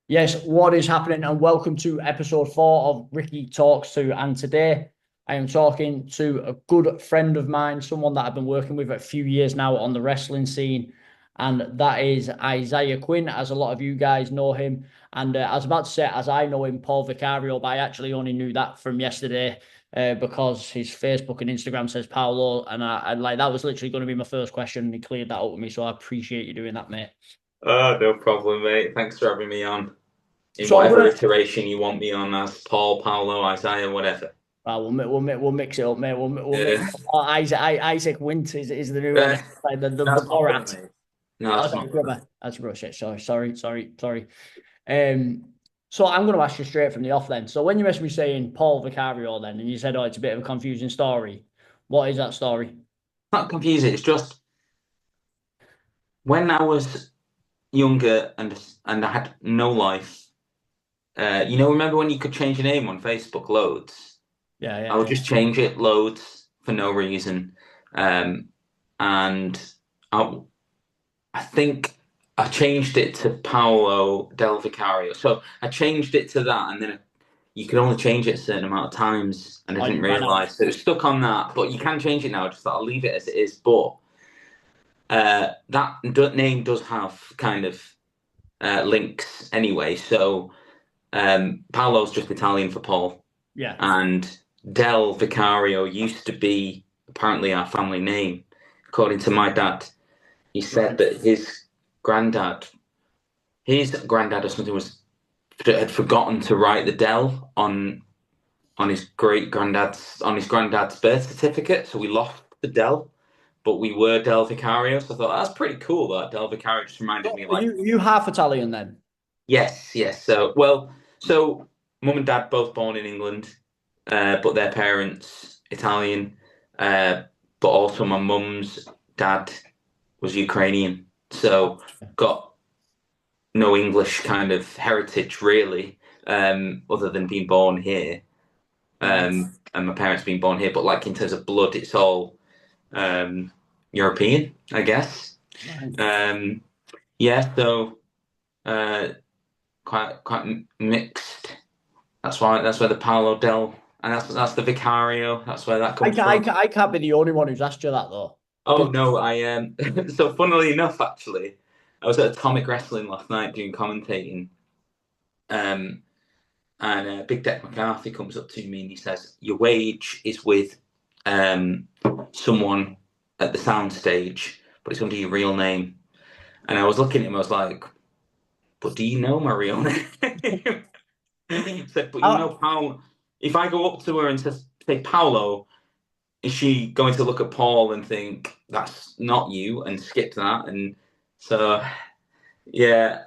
Yes, what is happening? And welcome to episode 4 of Rikki Talks To. And today I am talking to a good friend of mine, someone that I've been working with a few years now on the wrestling scene. And that is Isaiah Quinn, as a lot of you guys know him. And I was about to say, as I know him, Paul Vicario, but I actually only knew that from yesterday because his Facebook and Instagram says Paulo. And I like that was literally going to be my first question. And he cleared that up with me. So I appreciate you doing that, mate. No problem, mate. Thanks for having me on. In So I'm whatever gonna iteration you want me on as Paul, Paulo, Isaiah, whatever. we'll mix it up, mate. We'll mix Yeah. it up. Isaac Wint is the new one. Uh, Like the that's my brother, Borat. mate. No, Oh, that's that's my your brother. brother. That's your brother. Shit. Sorry. So I'm going to ask you straight from the off then. So when you messaged me saying Paul Vicario then, and you said, oh, it's a bit of a confusing story. What is that story? Not confusing. It's just when I was younger and I had no life. Remember when you could change your name on Facebook loads? Yeah, I yeah, would yeah. just change it loads for no reason. Um, and I, I think I changed it to Paolo Del Vicario. So I changed it to that, and then you can only change it a certain amount of times, and I Oh, didn't you ran out. realise. So it was stuck on that, but you can change it now. I just thought I'll leave it as it is. But name does have kind of links anyway. So Paolo's just Italian for Paul, Yeah. and Del Vicario used to be apparently our family name, according to my dad. He said Right. that his granddad or something had forgotten to write the Del on his granddad's birth certificate, so we lost the Del, but we were Del Vicario. So I thought that's pretty cool. That Del Vicario just reminded So me, are like, you half Italian then? yes, yes. So mum and dad both born in England, but their parents Italian, uh, but also my mum's dad was Ukrainian, so got no English kind of heritage really, other than being born here. Right. And my parents being born here, but like in terms of blood, it's all um, European, I guess. Right. Um, yeah, so uh, quite mixed. That's where the Paolo del and that's the Vicario. That's where that I comes can't, I from. can't, I can't be the only one who's asked you that though. Oh Because no, I so funnily enough, actually, I was at Atomic Wrestling last night doing commentating. Um, And Big Deck McCarthy comes up to me and he says, "Your wage is with um, someone at the sound stage, but it's under your real name." And I was looking at him, I was like, "But do you know my real name?" He said, "But you I, know, Paul. If I go up to her and say Paolo, is she going to look at Paul and think that's not you and skip that?" And so, yeah,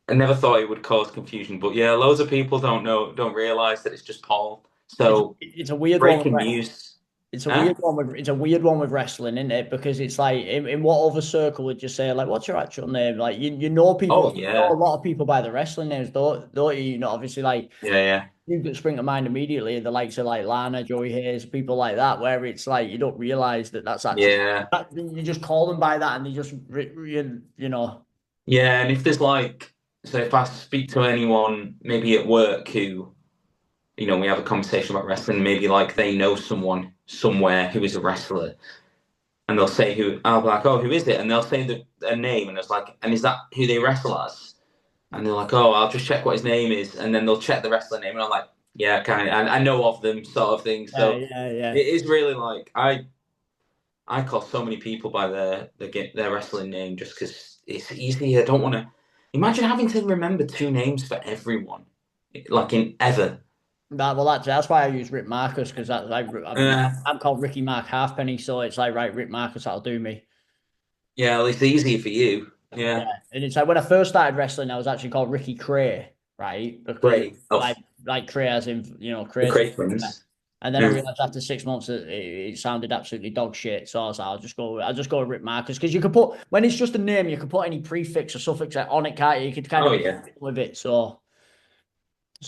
I never thought it would cause confusion, but yeah, loads of people don't realize that it's just Paul. So it's a weird one. breaking news, It's a huh? weird one with wrestling, isn't it? Because it's like in what other circle would you say like what's your actual name? Like you know people, Oh you know a yeah, lot of people by the wrestling names, don't you? You know, obviously like yeah, yeah, you can spring to mind immediately the likes of like Lana, Joey Hayes, people like that, where it's like you don't realize that that's actually yeah, that, you just call them by that and they just you know. yeah. And if there's like, so if I speak to anyone, maybe at work, who we have a conversation about wrestling, maybe like they know someone somewhere who is a wrestler, and they'll say who, I'll be like, oh, who is it? And they'll say a name, and it's like, and is that who they wrestle as? And they're like, oh, I'll just check what his name is, and then they'll check the wrestler name, and I'm like, yeah, kind of, I know of them, sort of thing. Yeah, So yeah, yeah. it is really like I call so many people by their wrestling name just because it's easy. I don't want to imagine having to remember two names for everyone, like in ever. That well, that's why I use Rick Marcus because that's like Uh, I'm called Ricky Mark Halfpenny, so it's like right, Rick Marcus, that'll do me. yeah, at least easier for you. Yeah, Yeah, and it's like when I first started wrestling, I was actually called Ricky Cray, right? Because great. Oh, like Cray as in the crazy. Craig twins. And then I Yeah. realized after 6 months that it sounded absolutely dog shit. So I was like, I'll just go with Rick Marcus because you can put when it's just a name, you can put any prefix or suffix on it, can't you? You could kind Oh of yeah, with it. So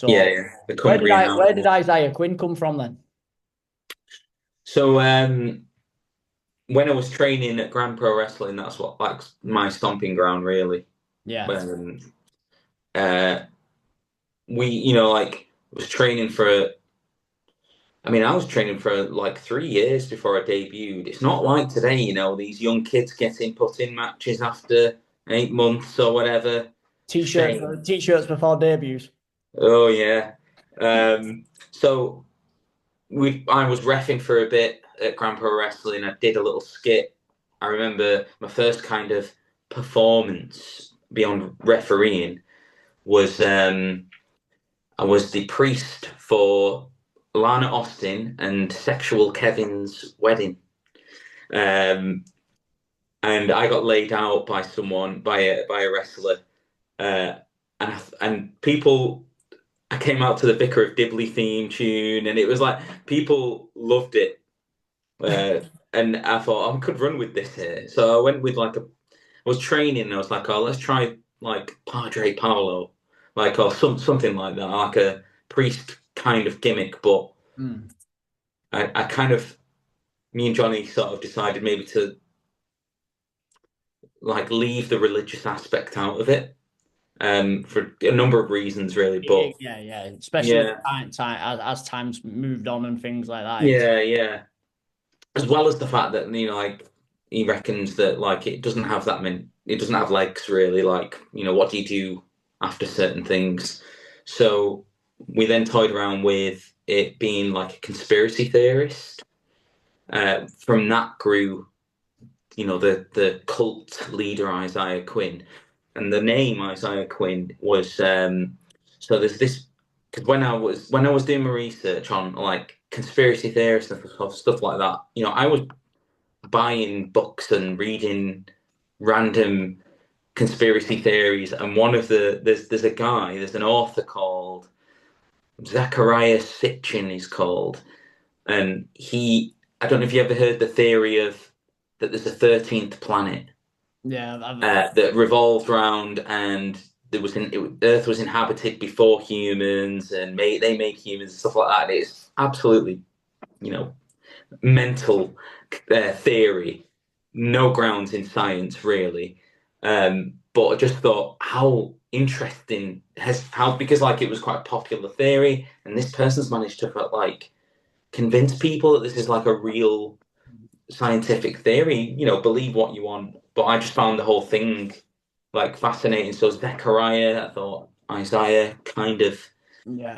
yeah, so yeah. The country where did now. Isaiah Quinn come from then? So when I was training at Grand Pro Wrestling, that's what like my stomping ground really. Yeah. Um, uh, like was training for. I mean, I was training for like 3 years before I debuted. It's not like today, these young kids getting put in matches after 8 months or whatever. Shame. T-shirts before debuts. Oh yeah. So I was reffing for a bit at Grand Pro Wrestling. I did a little skit. I remember my first kind of performance beyond refereeing was I was the priest for Lana Austin and Sexual Kevin's wedding. Um, and I got laid out by someone, by a wrestler, and people. I came out to the Vicar of Dibley theme tune, and it was like people loved it. And I thought I could run with this here, so I went with I was training, and I was like, oh, let's try like Padre Paulo, like or something like that, like a priest kind of gimmick. But I kind of, me and Johnny sort of decided maybe to like leave the religious aspect out of it, for a number of reasons, really. But Yeah. Especially yeah, as times moved on and things like that. yeah. As well as the fact that like he reckons that like it doesn't have that many, it doesn't have legs really. Like what do you do after certain things? So we then toyed around with it being like a conspiracy theorist. From that grew, the cult leader Isaiah Quinn, and the name Isaiah Quinn was so there's this because when I was doing my research on like conspiracy theorists and stuff like that, I was buying books and reading random conspiracy theories, and one of there's an author called Zachariah Sitchin, he's called, and I don't know if you ever heard the theory of that there's a 13th planet. Yeah, That revolved around, and Earth was inhabited before humans, and they made humans and stuff like that. And it's absolutely, mental theory, no grounds in science really. But I just thought how interesting because like it was quite a popular theory, and this person's managed to like convince people that this is like a real scientific theory. Believe what you want, but I just found the whole thing like fascinating. So Zechariah, I thought Isaiah, kind of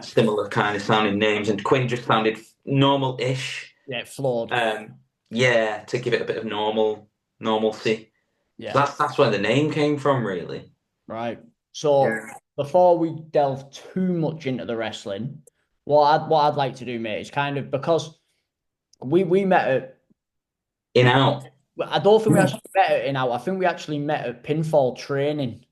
similar kind of sounding names, and Quinn just sounded normal-ish. Yeah, flawed. Yeah, to give it a bit of normalcy. Yeah. So that's where the name came from, really. Right. So before we delve too much into the wrestling, what I'd like to do, mate, is kind of because we met at In out. I don't think we actually met at in out. I think we actually met at pinfall training.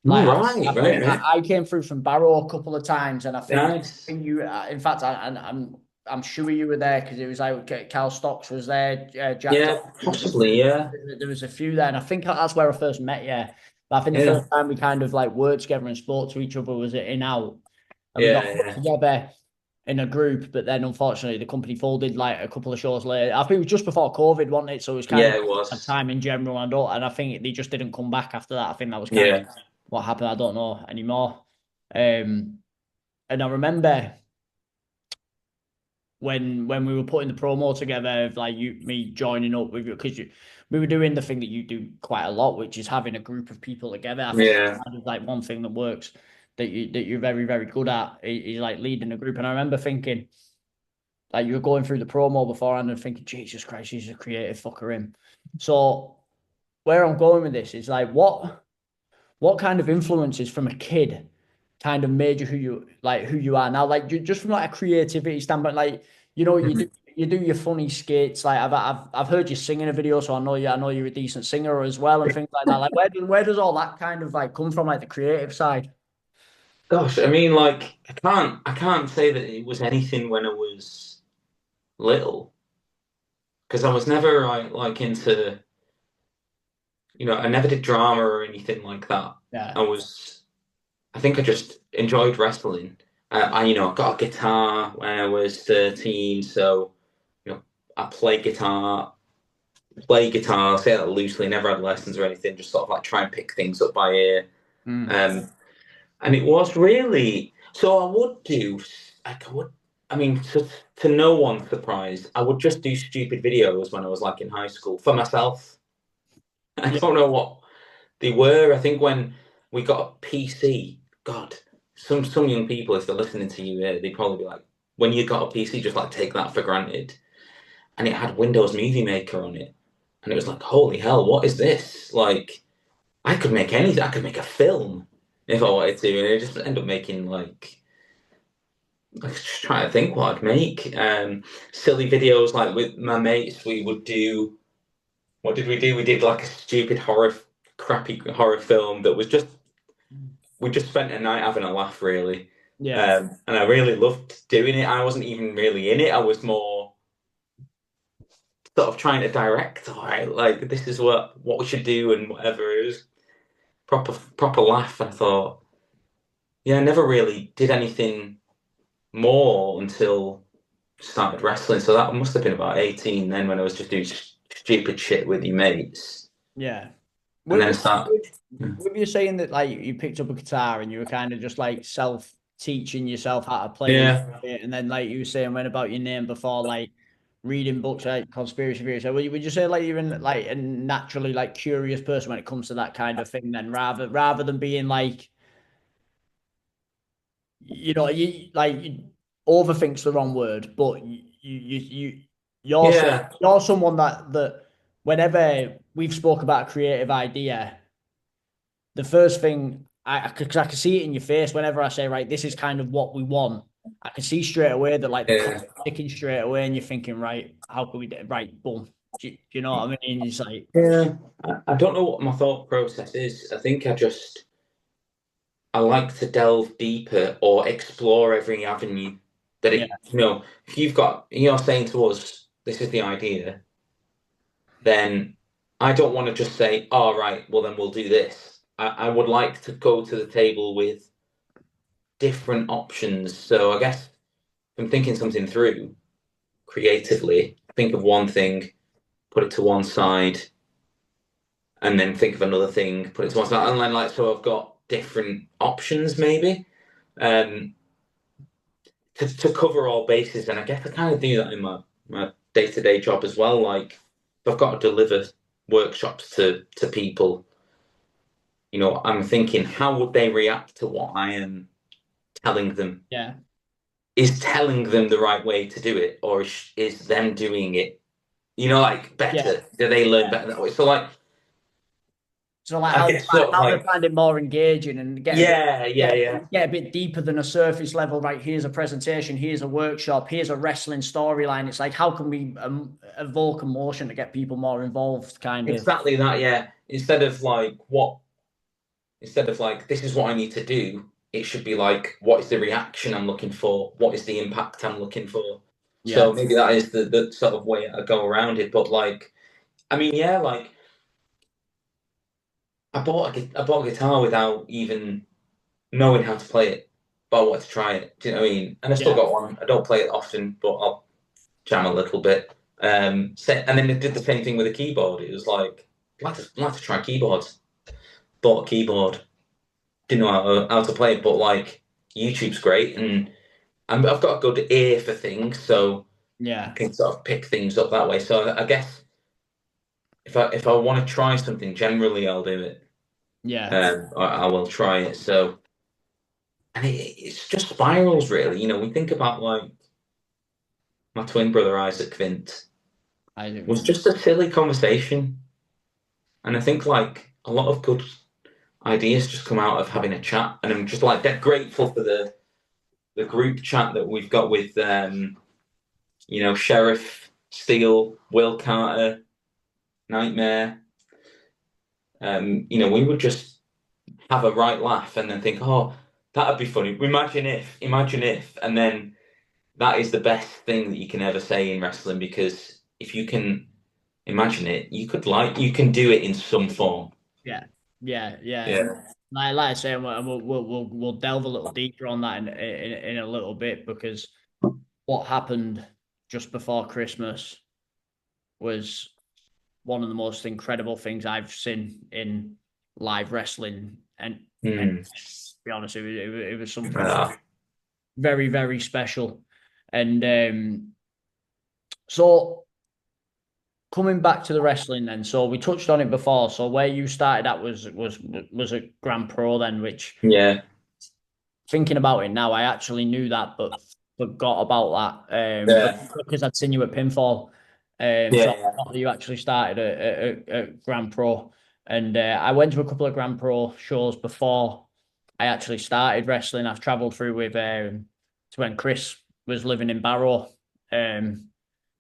Like Right. I came through from Barrow a couple of times, and I Nice. think you. In fact, I'm sure you were there because it was like Cal Stocks was there. Jack. Yeah, possibly. Yeah. There was a few there, and I think that's where I first met you. But I think the Yeah. first time we kind of like worked together and spoke to each other was at In Out, and we got Yeah. together in a group. But then unfortunately, the company folded like a couple of shows later. I think it was just before COVID, wasn't it? So it was kind It of a was. time in general, and I think they just didn't come back after that. I think that was kind Yeah. of what happened. I don't know anymore. And I remember when we were putting the promo together of like me joining up with you because we were doing the thing that you do quite a lot, which is having a group of people together. I think Yeah. that's like one thing that works that you're very very good at is like leading a group. And I remember thinking like you were going through the promo beforehand and thinking, Jesus Christ, he's a creative fucker him. So where I'm going with this is like what kind of influences from a kid kind of made you who you are now, like just from like a creativity standpoint, like you do your funny skits, like I've heard you sing in a video, so I know you're a decent singer as well and things like that. Like where does all that kind of like come from, like the creative side? Gosh, I mean, like I can't say that it was anything when I was little, because I was never like into, I never did drama or anything like that. Yeah. I think I just enjoyed wrestling. I got a guitar when I was 13, so I play guitar, say that loosely, never had lessons or anything, just sort of like try and pick things up by ear. Mm. And it was really, So I would do. Like I would. I mean, to no one's surprise, I would just do stupid videos when I was like in high school for myself. I Yeah, don't know what they were. I think when we got a PC, God, some young people, if they're listening to you here, they'd probably be like, when you got a PC, just like take that for granted. And it had Windows Movie Maker on it, and it was like, holy hell, what is this? Like, I could make anything. I could make a film if I wanted to, and it just end up making like. I was just trying to think what I'd make. Silly videos like with my mates. We would do. What did we do? We did like a stupid crappy horror film that was just. We just spent a night having a laugh, really. yeah, And I really loved doing it. I wasn't even really in it. I was more sort of trying to direct. All right, like this is what we should do and whatever. It was proper laugh. I thought, yeah, I never really did anything more until started wrestling. So that must have been about 18 then, when I was just doing stupid shit with your mates. yeah. And then I With, started. with you saying that, like, you picked up a guitar and you were kind of just like self teaching yourself how to play Yeah, and then like you were saying when about your name before, like reading books like conspiracy theories. So would you say like you're in like a naturally like curious person when it comes to that kind of thing then rather than being like you like overthink's the wrong word, but you're so, yeah, you're someone that whenever we've spoke about a creative idea, the first thing because I can see it in your face whenever I say, right, this is kind of what we want. I can see straight away that like the clock's yeah, ticking straight away, and you're thinking, right, how can we do it? Right, boom. Do you know what I mean? It's like, yeah. I don't know what my thought process is. I think I like to delve deeper or explore every avenue that yeah, if you're saying to us, this is the idea, then I don't want to just say, all right, well, then we'll do this. I would like to go to the table with different options. So I guess if I'm thinking something through creatively, think of one thing, put it to one side, and then think of another thing, put it to one side. And then, like, so I've got different options maybe. Um, to cover all bases. And I guess I kind of do that in my day to day job as well. Like, if I've got to deliver workshops to people, I'm thinking, how would they react to what I am telling them? yeah, Is telling them the right way to do it, or is them doing it, like yeah. better? Do they learn better that way? So, like, So like I guess sort of how they like, find it more engaging and yeah, yeah, yeah, get a bit deeper than a surface level. Right, here's a presentation, here's a workshop, here's a wrestling storyline. It's like how can we evoke emotion to get people more involved? Kind of. exactly that. Yeah, instead of like, this is what I need to do, it should be like, what is the reaction I'm looking for? What is the impact I'm looking for? Yeah, So maybe that is the sort of way I go around it. But like, I mean, yeah, like I bought a guitar without even knowing how to play it, but I wanted to try it. Do you know what I mean? And I still yeah, got one. I don't play it often, but I'll jam a little bit. And then it did the same thing with a keyboard. It was like, I'd like to try keyboards. Bought a keyboard, didn't know how to play it, but like YouTube's great, and I've got a good ear for things, so I yeah, can sort of pick things up that way. So I guess if I want to try something, generally I'll do it. yeah. I will try it. So and it's just spirals, really. We think about like my twin brother Isaac Vint I do. was just a silly conversation, and I think like a lot of good ideas just come out of having a chat, and I'm just like dead grateful for the group chat that we've got with Sheriff, Steele, Will Carter, Nightmare. We would just have a right laugh and then think, oh, that'd be funny. Imagine if, and then that is the best thing that you can ever say in wrestling, because if you can imagine it, you can do it in some form. Yeah, yeah. And Yeah. like I say, and we'll delve a little deeper on that in a little bit because what happened just before Christmas was one of the most incredible things I've seen in live wrestling. And Hmm. to be honest, it was something Ah. very, very special. And so coming back to the wrestling then, so we touched on it before. So where you started at was a Grand Pro then, which Yeah, thinking about it now, I actually knew that, but forgot about that. But yeah, because I'd seen you at Pinfall, so I yeah, thought that you actually started at Grand Pro, and I went to a couple of Grand Pro shows before I actually started wrestling. I've travelled through with to when Chris was living in Barrow.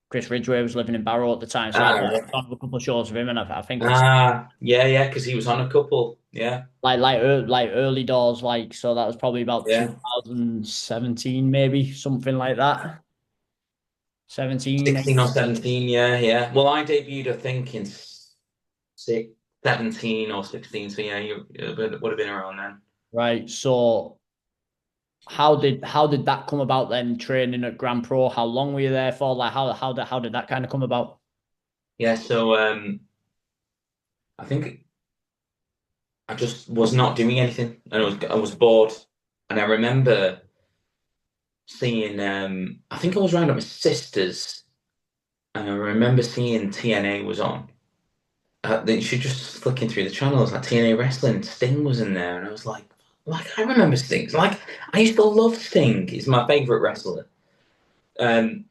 Chris Ridgway was living in Barrow at the time, so I've right. gone to a couple of shows with him, and I think I've Yeah, because he was on a couple. Yeah, like early doors, like so that was probably about yeah. 2017, maybe something like that. 17, 16 or 17, yeah, yeah. Well, I debuted, I think, in 17 or 16, so yeah, you it would have been around then. right? So how did that come about then? Training at Grand Pro, how long were you there for? Like how did that kind of come about? Yeah, so I think I just was not doing anything, and I was bored, and I remember seeing I think I was round at my sister's, and I remember seeing TNA was on. They should just flicking through the channels like TNA wrestling. Sting was in there, and I was like I remember Sting. Like I used to love Sting. He's my favorite wrestler. Um,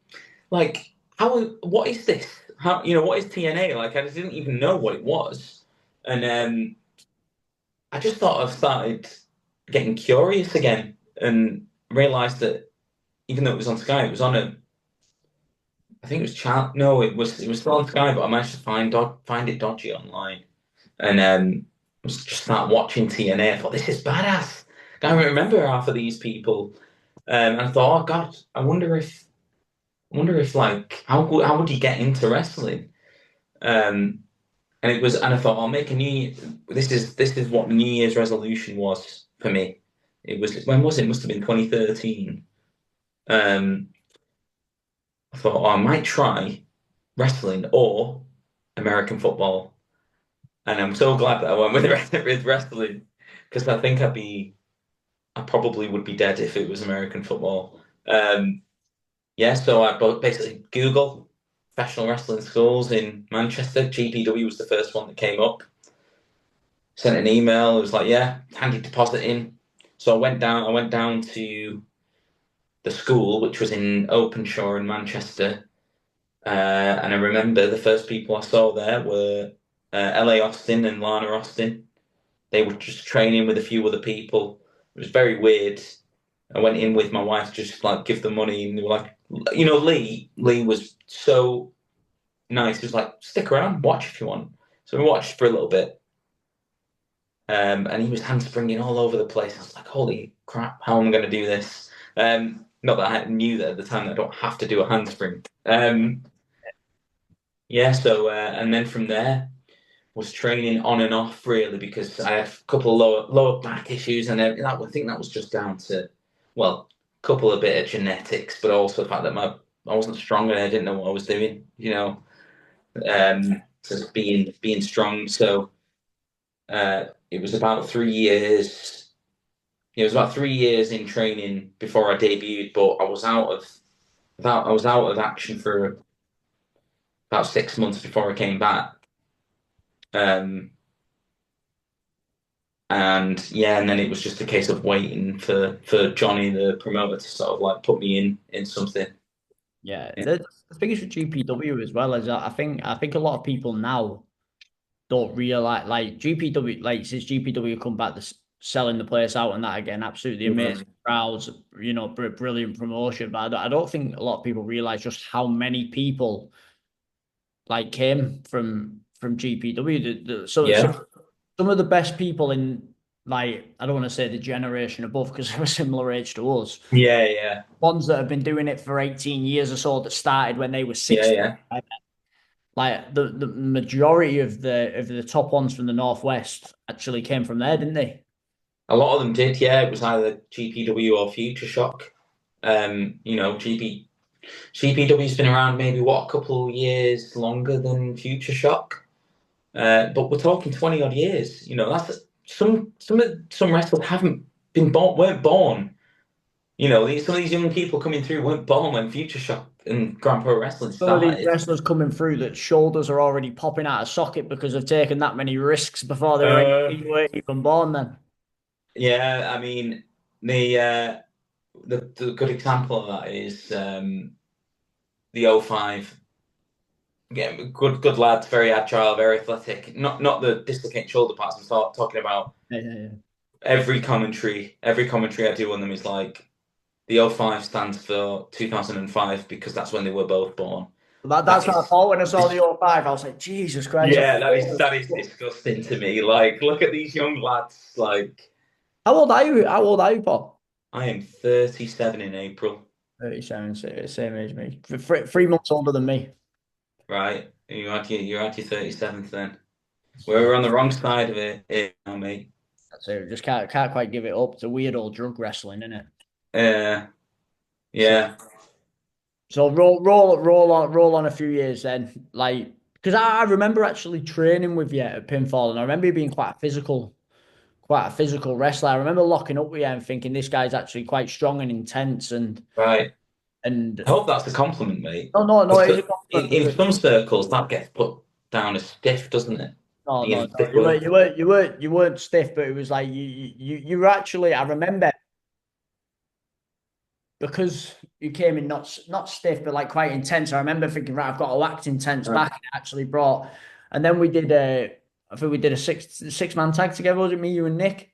like how? What is this? How what is TNA? Like I just didn't even know what it was, and I just thought I started getting curious again, and realised that even though it was on Sky, it was on a. I think it was No, it was still on Sky, but I managed to find it dodgy online, and was just start watching TNA. I thought this is badass. I don't remember half of these people, and I thought, oh god, I wonder if like how would you get into wrestling? Um, and I thought I'll make a new. This is what New Year's resolution was for me. It was when was it? It must have been 2013. Um, I thought, oh, I might try wrestling or American football, and I'm so glad that I went with with wrestling because I probably would be dead if it was American football. Yeah, so I basically Google professional wrestling schools in Manchester. GPW was the first one that came up. Sent an email. It was like, yeah, hand your deposit in. So I went down. I went down to the school, which was in Openshaw in Manchester. And I remember the first people I saw there were LA Austin and Lana Austin. They were just training with a few other people. It was very weird. I went in with my wife to just like give them money, and they were like, Lee was so nice. He was like, stick around, watch if you want. So we watched for a little bit, and he was handspringing all over the place. I was like, holy crap, how am I going to do this? Not that I knew that at the time that I don't have to do a handspring. Yeah, so and then from there was training on and off really because I had a couple of lower back issues, and I think that was just down to, well, a couple of bit of genetics, but also the fact that I wasn't strong and I didn't know what I was doing. Just being strong. So it was about 3 years. It was about 3 years in training before I debuted, but I was out of action for about 6 months before I came back. Um, and yeah, and then it was just a case of waiting for Johnny, the promoter, to sort of like put me in something. Yeah, Yeah, the thing is with GPW as well is that I think a lot of people now don't realize like GPW like since GPW come back selling the place out and that again absolutely amazing crowds, brilliant promotion, but I don't think a lot of people realize just how many people like came from GPW. So yeah, some of the best people in, like, I don't want to say the generation above because they're a similar age to us, yeah, yeah, ones that have been doing it for 18 years or so that started when they were yeah, 60. yeah. Like the majority of the top ones from the Northwest actually came from there, didn't they? A lot of them did. Yeah, it was either GPW or Future Shock. GPW's been around maybe a couple of years longer than Future Shock. But we're talking 20 odd years. That's some wrestlers haven't been born, weren't born some of these young people coming through weren't born when Future Shock and Grand Pro Wrestling Some of these started. wrestlers coming through that shoulders are already popping out of socket because they've taken that many risks before they Uh, weren't even born then. yeah, I mean the uh, the good example of that is the '05. Yeah, good lads, very agile, very athletic. Not the dislocated shoulder parts. I'm talking about Yeah, yeah, yeah. every commentary. Every commentary I do on them is like the '05 stands for 2005 because that's when they were both born. That's That what I is thought when I saw this. the '05. I was like, Jesus Christ. Yeah, that is disgusting to me. Like, look at these young lads. Like, How old are you? How old are you, Paul? I am 37 in April, 37, same age as me. 3 months older than me. right? And you had your 37th then. We're on the wrong side of it here now, mate. So just can't quite give it up. It's a weird old drug wrestling, isn't it? Uh, So, yeah, so roll on a few years then. Like, because I remember actually training with you at Pinfall, and I remember you being quite a physical wrestler. I remember locking up with you and thinking this guy's actually quite strong and intense right. and I hope that's a compliment, mate. no, it is a Because compliment in because some circles that gets put down as stiff, doesn't it? Being a no, stiff worker. you weren't stiff, but it was like you were actually. I remember because you came in not stiff, but like quite intense. I remember thinking, right, I've got to act intense Right. back. And it actually brought, and then we did I think we did a six man tag together. Was it me, you, and Nick?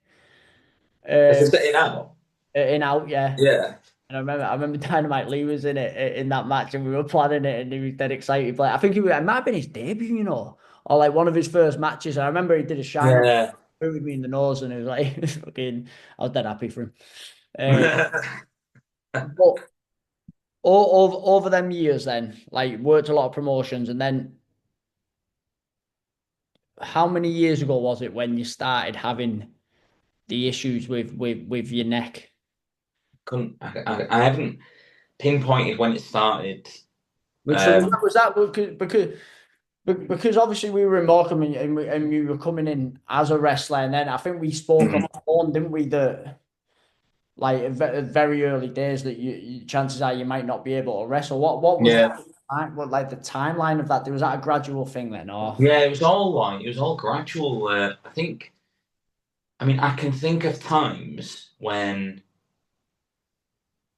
As a Um, sitting out. in out, yeah. Yeah. And I remember Dynamite Lee was in it in that match, and we were planning it, and he was dead excited. Like I think it might have been his debut, or like one of his first matches. I remember he did a shine up Yeah. with me in the nose, and it was like fucking. I was dead happy for him. Uh, but over them years, then like worked a lot of promotions, and then how many years ago was it when you started having the issues with your neck? I haven't pinpointed when it started. So Um, was that because obviously we were in Morecambe and you were coming in as a wrestler, and then I think we spoke on the phone, didn't we? That like very early days that chances are you might not be able to wrestle. What was yeah. that like? What like the timeline of that? Was that a gradual thing then, or Yeah, it was all gradual. I mean, I can think of times when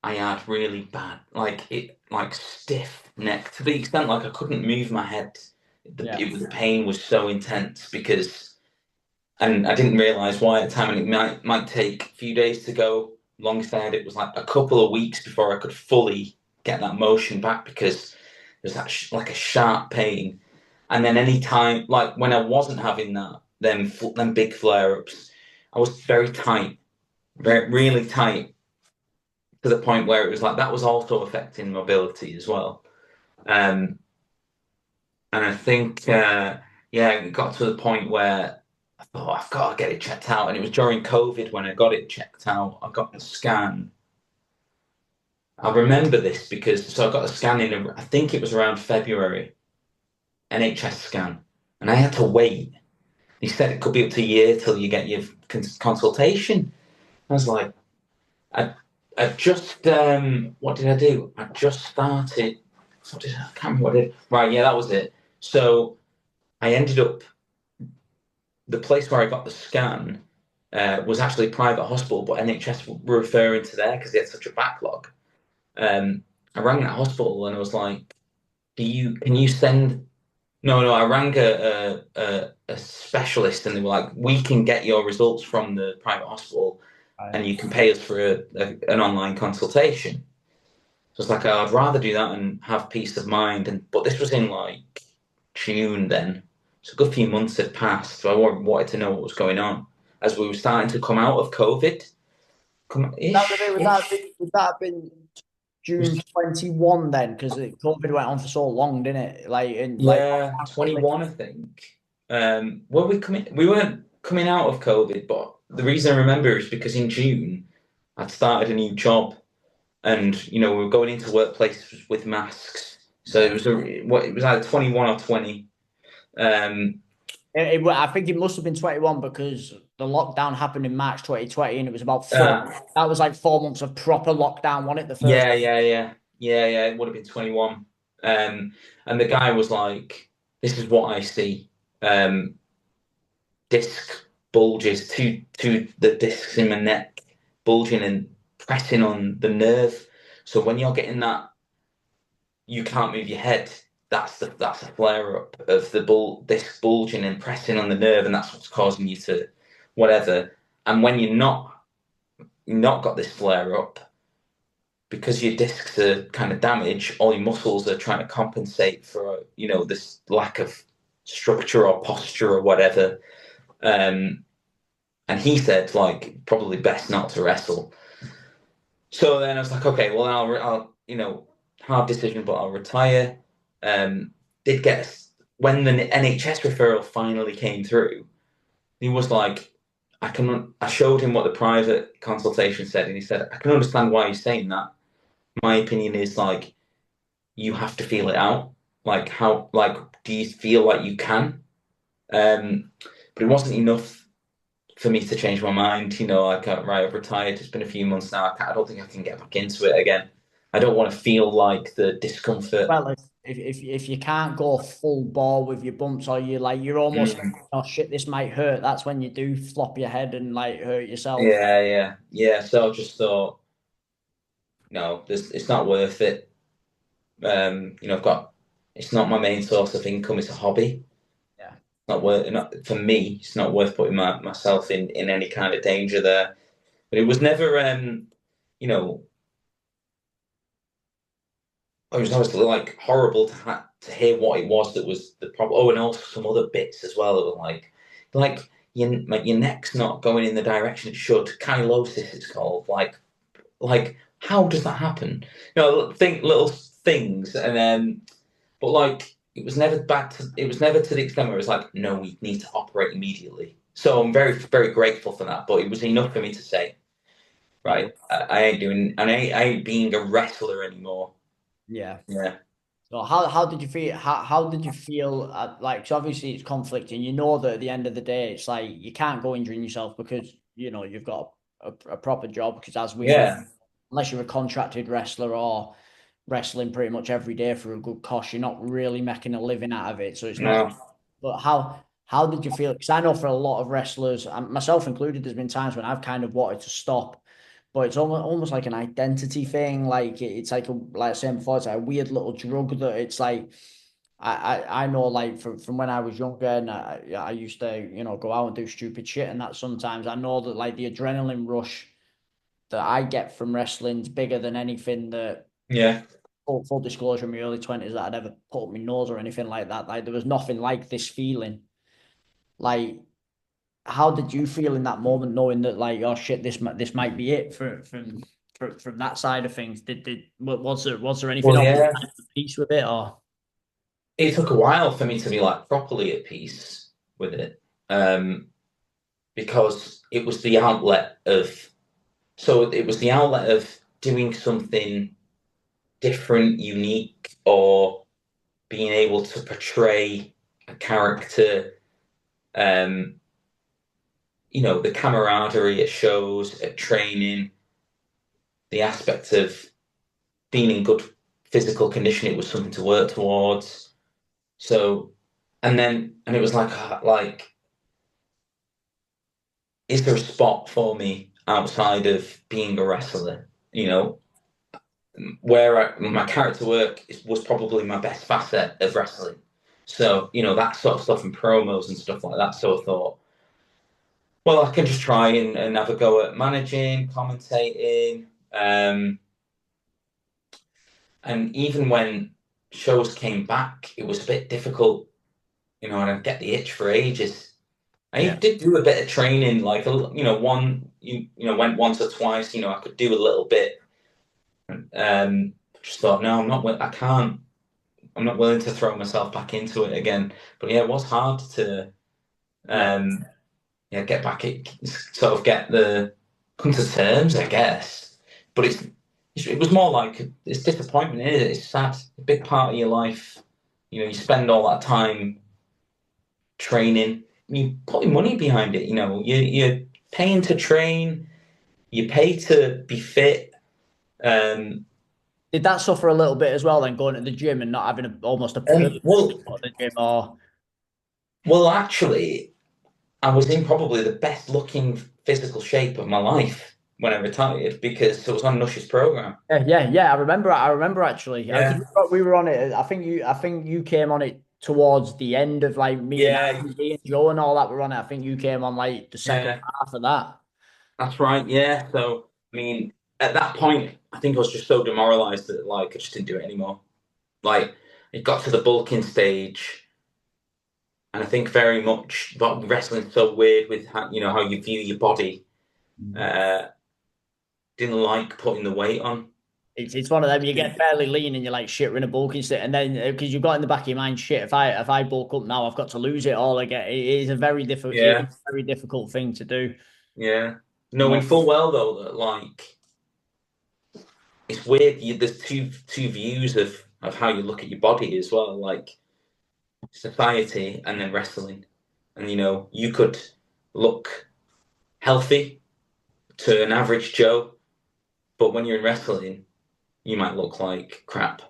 I had really bad, like stiff neck to the extent like I couldn't move my head. yeah, The pain was so intense and I didn't realize why at the time, and it might take a few days to go. Longest I had it was like a couple of weeks before I could fully get that motion back because there's that like a sharp pain. And then any time, like when I wasn't having that, them big flare ups, I was very tight, very really tight to the point where it was like that was also affecting mobility as well. Um, and I think, yeah, it got to the point where I thought I've got to get it checked out. And it was during COVID when I got it checked out. I got the scan. I remember this because so I got the scan in. I think it was around February, NHS scan, and I had to wait. He said it could be up to a year till you get your consultation. I was like, I just what did I do? I just started. I can't remember what I did. Right, yeah, that was it. So I ended up the place where I got the scan was actually a private hospital, but NHS were referring to there because they had such a backlog. I rang that hospital and I was like, can you send? No, I rang a specialist and they were like, we can get your results from the private hospital right. and you can pay us for an online consultation. So it's like, I'd rather do that and have peace of mind. But this was in like June then. So a good few months had passed. So I wanted to know what was going on as we were starting to come out of COVID. Come That would have been, ish, ish. would that have been June 21 then? Because COVID went on for so long, didn't it? Like, and like, Yeah, 21, I think. We weren't coming out of COVID, but the reason I remember is because in June I'd started a new job and we were going into workplaces with masks. So yeah. it was either 21 or 20. Um, I think it must have been 21 because the lockdown happened in March 2020, and it was about Uh, that was like 4 months of proper lockdown, wasn't it? The first. yeah. It would have been 21. And the guy was like, "This is what I see. Um, disc bulges, to the discs in my neck bulging and pressing on the nerve. So when you're getting that, you can't move your head. That's a flare up of the disc bulging and pressing on the nerve, and that's what's causing you to whatever. And when you're not got this flare up, because your discs are kind of damaged, all your muscles are trying to compensate for this lack of structure or posture or whatever. And he said, like, probably best not to wrestle. So then I was like, okay, well, I'll hard decision, but I'll retire. Did get when the NHS referral finally came through, he was like, I showed him what the private consultation said, and he said, I can understand why you're saying that. My opinion is, like, you have to feel it out. Like, do you feel like you can? But it wasn't enough for me to change my mind. Like, right, I've retired. It's been a few months now. I don't think I can get back into it again. I don't want to feel like the discomfort. Well, if you can't go full bore with your bumps, or you're almost Mm. oh shit, this might hurt. That's when you do flop your head and like hurt yourself. Yeah. So I just thought, no, it's not worth it. I've got, it's not my main source of income. It's a hobby. Yeah. Not worth, not for me. It's not worth putting myself in any kind of danger there. But it was never, you know, it was always like horrible to hear what it was that was the problem. Oh, and also some other bits as well that were like your neck's not going in the direction it should. Kylosis, it's called. Like how does that happen? Think little things, and but like it was never bad. It was never to the extent where it was like, no, we need to operate immediately. So I'm very very grateful for that. But it was enough for me to say, right, I ain't doing, and I ain't being a wrestler anymore. Yeah. Yeah. So how did you feel? How did you feel? Like, so obviously it's conflicting. You know that at the end of the day, it's like you can't go injuring yourself because you've got a proper job. Because as we know, Yeah. unless you're a contracted wrestler or wrestling pretty much every day for a good cost, you're not really making a living out of it. So it's not. No. But how did you feel? Because I know for a lot of wrestlers, and myself included, there's been times when I've kind of wanted to stop, but it's almost like an identity thing. Like it's like I said before, it's like a weird little drug that it's like. I know, like from when I was younger, and I used to go out and do stupid shit, and that sometimes I know that like the adrenaline rush that I get from wrestling's bigger than anything that. Yeah. Full disclosure, in my early 20s, that I'd ever put up my nose or anything like that. Like there was nothing like this feeling. Like, how did you feel in that moment, knowing that like, oh shit, this might be it from that side of things? Was there anything Well, off yeah. piece with it, or It took a while for me to be like properly at peace with it, because it was the outlet of. So it was the outlet of doing something different, unique, or being able to portray a character. Um, the camaraderie it shows at training, the aspect of being in good physical condition. It was something to work towards. So, and it was like, is there a spot for me outside of being a wrestler? Where my character work was probably my best facet of wrestling. So, that sort of stuff and promos and stuff like that. So I thought, well, I can just try and have a go at managing, commentating. And even when shows came back, it was a bit difficult, and I'd get the itch for ages. I yeah, did do a bit of training, like, went once or twice, I could do a little bit. Just thought, no, I can't, I'm not willing to throw myself back into it again. But yeah, it was hard to, yeah, get back, sort of come to terms, I guess. But it was more like, it's disappointment, isn't it? It's sad. A big part of your life, you spend all that time training, you're putting money behind it. You know, you're paying to train, you pay to be fit. Did that suffer a little bit as well then, going to the gym and not having almost a purpose to Well, go to the gym? Or actually, I was in probably the best looking physical shape of my life when I retired because I was on Nush's program. yeah. I remember actually because Yeah, we were on it. I think you came on it towards the end of like me and yeah, Andy and Joe and all that were on it. I think you came on like the second yeah. half of that. That's right. Yeah. So I mean, at that point, I think I was just so demoralised that like I just didn't do it anymore. Like it got to the bulking stage, and I think very much wrestling's so weird with how you view your body. Uh, didn't like putting the weight on. It's one of them. You get fairly lean and you're like shit. We're in a bulking state, and then because you've got in the back of your mind, shit. If I bulk up now, I've got to lose it all again. It is a very difficult, Yeah, very difficult thing to do. yeah. No, Knowing full well though that like it's weird. There's two views of how you look at your body as well, like society and then wrestling. And you could look healthy to an average Joe, but when you're in wrestling, you might look like crap.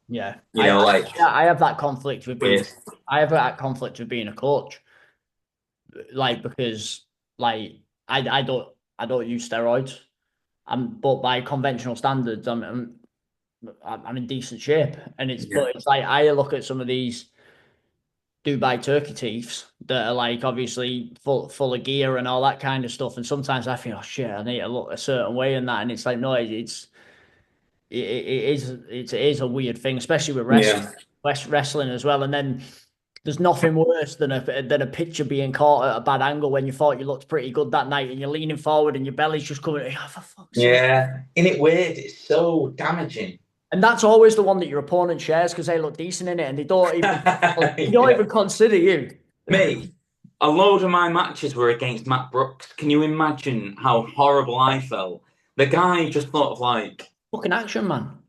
yeah, Like I have that conflict with being. weird. I have that conflict with being a coach, like because like I don't use steroids. But by conventional standards, I'm in decent shape, and Yeah, it's like I look at some of these Dubai turkey teeths that are like obviously full of gear and all that kind of stuff, and sometimes I think, oh shit, I need to look a certain way and that, and it's like no, it is a weird thing, especially with yeah, wrestling as well, and then. There's nothing worse than a picture being caught at a bad angle when you thought you looked pretty good that night and you're leaning forward and your belly's just coming. Oh, for fuck's sake. yeah. Isn't it weird? It's so damaging. And that's always the one that your opponent shares because they look decent in it and they don't even Yeah. consider you. Mate, a load of my matches were against Matt Brooks. Can you imagine how horrible I felt? The guy just sort of like Fucking action, man.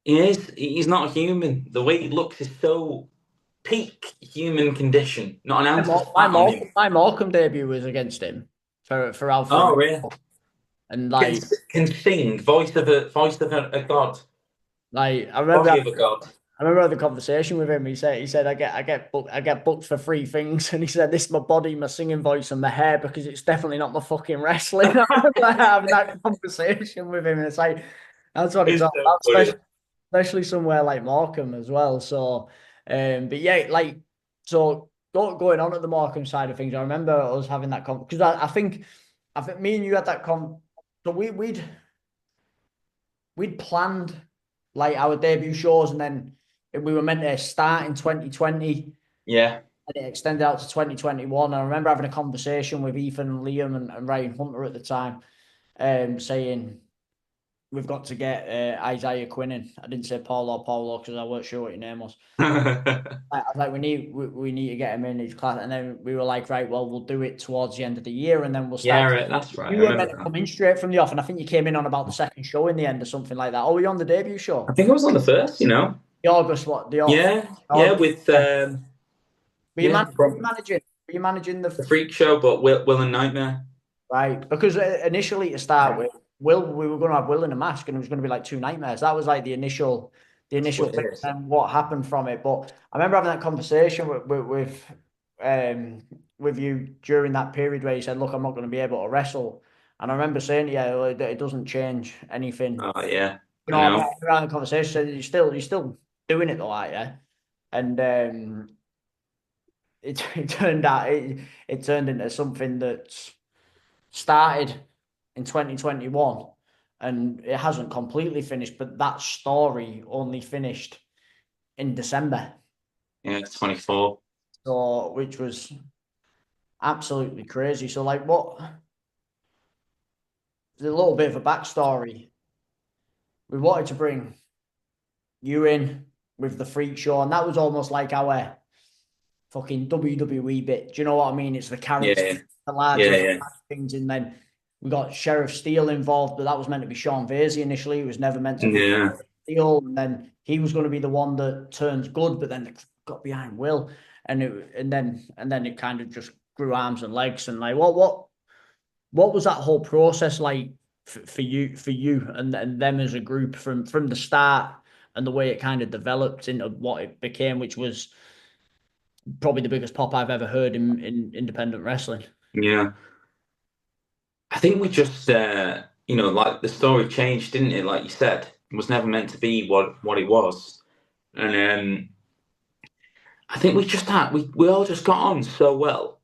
he is. He's not human. The way he looks is so peak human condition. Not an My, ounce of Mor- my, fat on him. Morecambe, my Morecambe debut was against him for Alpha Oh, and really? and Can, can sing. Voice of a god. I remember Body of a god. I remember having a conversation with him. He said I get booked for three things, and he said this is my body, my singing voice, and my hair because it's definitely not my fucking wrestling. I remember having that conversation with him, and it's like that's what it's It's all so about, funny. especially somewhere like Morecambe as well. So, but yeah, like so going on at the Morecambe side of things, I remember us having that because I think me and you had that so we'd planned like our debut shows, and then we were meant to start in 2020, Yeah. and it extended out to 2021. I remember having a conversation with Ethan and Liam and Ryan Hunter at the time, saying we've got to get Isaiah Quinn in. I didn't say Paulo because I weren't sure what your name was. I was like, we need to get him in his class, and then we were like, right, well, we'll do it towards the end of the year, and then we'll Yeah, start. right, that's right. I You were remember meant to that. come in straight from the off, and I think you came in on about the second show in the end or something like that. Oh, were you on the debut I show? think I was on the first. The August what? Yeah, yeah, August. with Yeah. Were you yeah, man- were you from managing? Were you managing the Freak Show, but Will and Nightmare. right? Because initially to start with, we were going to have Will in a mask, and it was going to be like two nightmares. That was like the That's initial thing, weird. and what happened from it. But I remember having that conversation with you during that period where you said, "Look, I'm not going to be able to wrestle," and I remember saying, "Yeah, well, it doesn't change anything." Oh yeah, You I know, I know. around the conversation, you're still doing it though, like yeah, and it turned out it turned into something that's started in 2021 and it hasn't completely finished, but that story only finished in December. Yeah, it's 24. So which was absolutely crazy. So like what there's a little bit of a backstory. We wanted to bring you in with the freak show, and that was almost like our fucking WWE bit. Do you know what I mean? It's the character, Yeah, the yeah, larger yeah, things, and then we got Sheriff Steele involved, but that was meant to be Sean Vasey initially. It was never meant to be yeah, Steele, and then he was going to be the one that turns good, but then got behind Will, and then it kind of just grew arms and legs, and like what was that whole process like for you and them as a group from the start, and the way it kind of developed into what it became, which was probably the biggest pop I've ever heard in independent wrestling. Yeah. I think we just, like the story changed, didn't it? Like you said, it was never meant to be what it was. And I think we all just got on so well.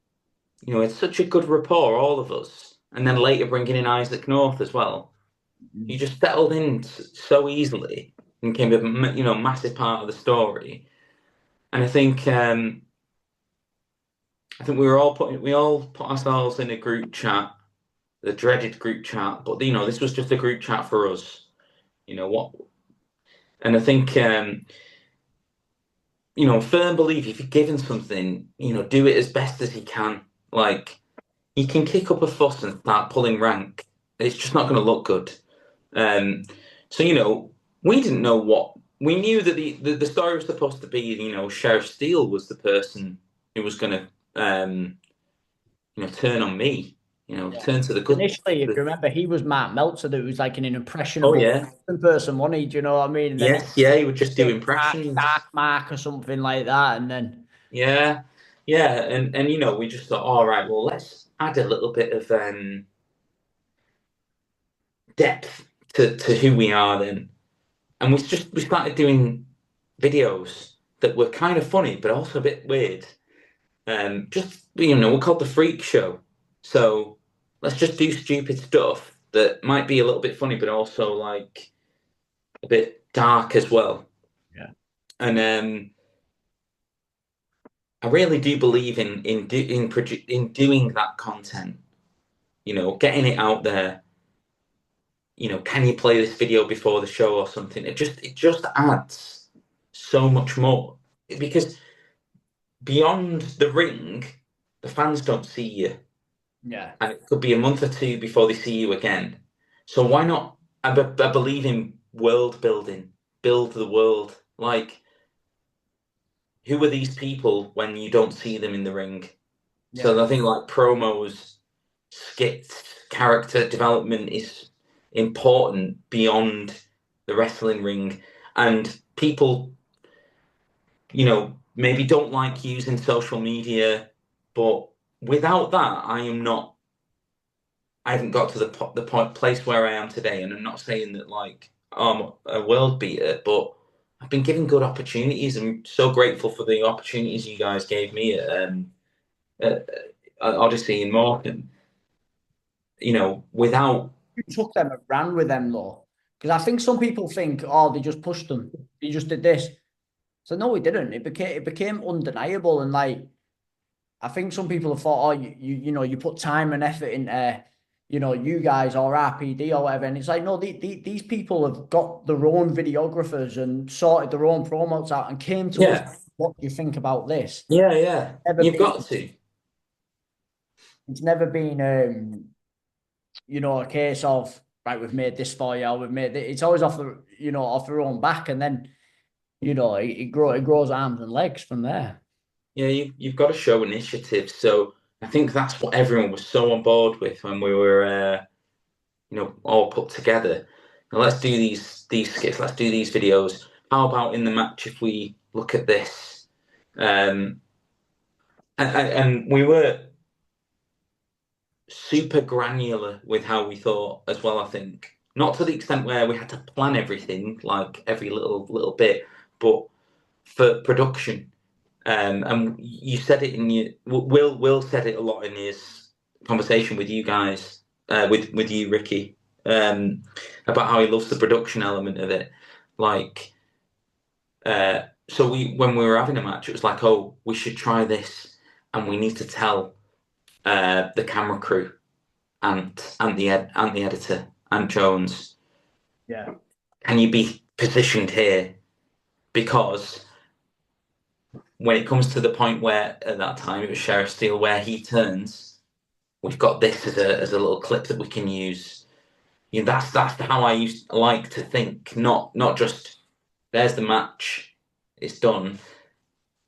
It's such a good rapport, all of us. And then later bringing in Isaac North as well. You just settled in so easily and became a massive part of the story. And I think we all put ourselves in a group chat, the dreaded group chat, but this was just a group chat for us. What? And I think firm belief, if you're given something, do it as best as you can. Like, you can kick up a fuss and start pulling rank. It's just not going to look good. So we didn't know what we knew that the story was supposed to be. Sheriff Steele was the person who was going to turn on me. Yeah. Turn to the good. Initially, if you remember, he was Mark Meltzer, that was like an Oh impressionable yeah, person, wasn't he? Do you know what I mean? And then yes, yeah. He would just do it impressions. Dark Mark or something like that, and then Yeah, yeah, and we just thought, all right, well, let's add a little bit of depth to who we are then, and we started doing videos that were kind of funny, but also a bit weird. Just we're called the Freak Show, so let's just do stupid stuff that might be a little bit funny, but also like a bit dark as well. yeah, And I really do believe in doing that content. Getting it out there. Can you play this video before the show or something? It just adds so much more because beyond the ring, the fans don't see you, yeah, and it could be a month or two before they see you again. So why not? I believe in world building, build the world. Like, who are these people when you don't see them in the ring? yeah, So I think like promos, skits, character development is important beyond the wrestling ring. And people, maybe don't like using social media, but without that, I haven't got to the point place where I am today. And I'm not saying that like I'm a world beater, but I've been given good opportunities. I'm so grateful for the opportunities you guys gave me at Odyssey and Morecambe. Without you took them and ran with them though, because I think some people think, oh, they just pushed them, they just did this. So no, we didn't. It became undeniable, and like I think some people have thought, oh, you put time and effort into, you guys or RPD or whatever, and it's like, no, these people have got their own videographers and sorted their own promos out and came to us. yeah, What do you think about this? yeah, Never you've been. got to. It's never been. A case of right, we've made this for you, or we've made it. It's always off their own back, and then it grows arms and legs from there. Yeah, you've got to show initiative. So I think that's what everyone was so on board with when we were, all put together. Now, let's do these skits. Let's do these videos. How about in the match if we look at this? Um, and we were super granular with how we thought as well. I think not to the extent where we had to plan everything, like every little bit, but for production. And you said it in your Will said it a lot in his conversation with you guys, with you, Rikki, about how he loves the production element of it. Like, so when we were having a match, it was like, oh, we should try this, and we need to tell the camera crew and the editor and Jones, Yeah. can you be positioned here? Because when it comes to the point where at that time it was Sheriff Steele where he turns, we've got this as a little clip that we can use. That's how I like to think. Not just there's the match, it's done.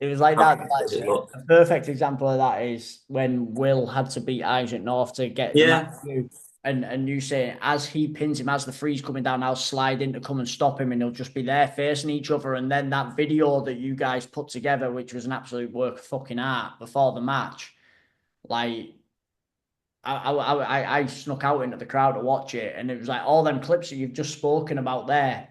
It was like How that. does it Like, look? a perfect example of that is when Will had to beat Isaac North to get the match Yeah, through. And you say, as he pins him, as the free's coming down, I'll slide in to come and stop him, and they'll just be there facing each other. And then that video that you guys put together, which was an absolute work of fucking art before the match, like I snuck out into the crowd to watch it, and it was like all them clips that you've just spoken about there,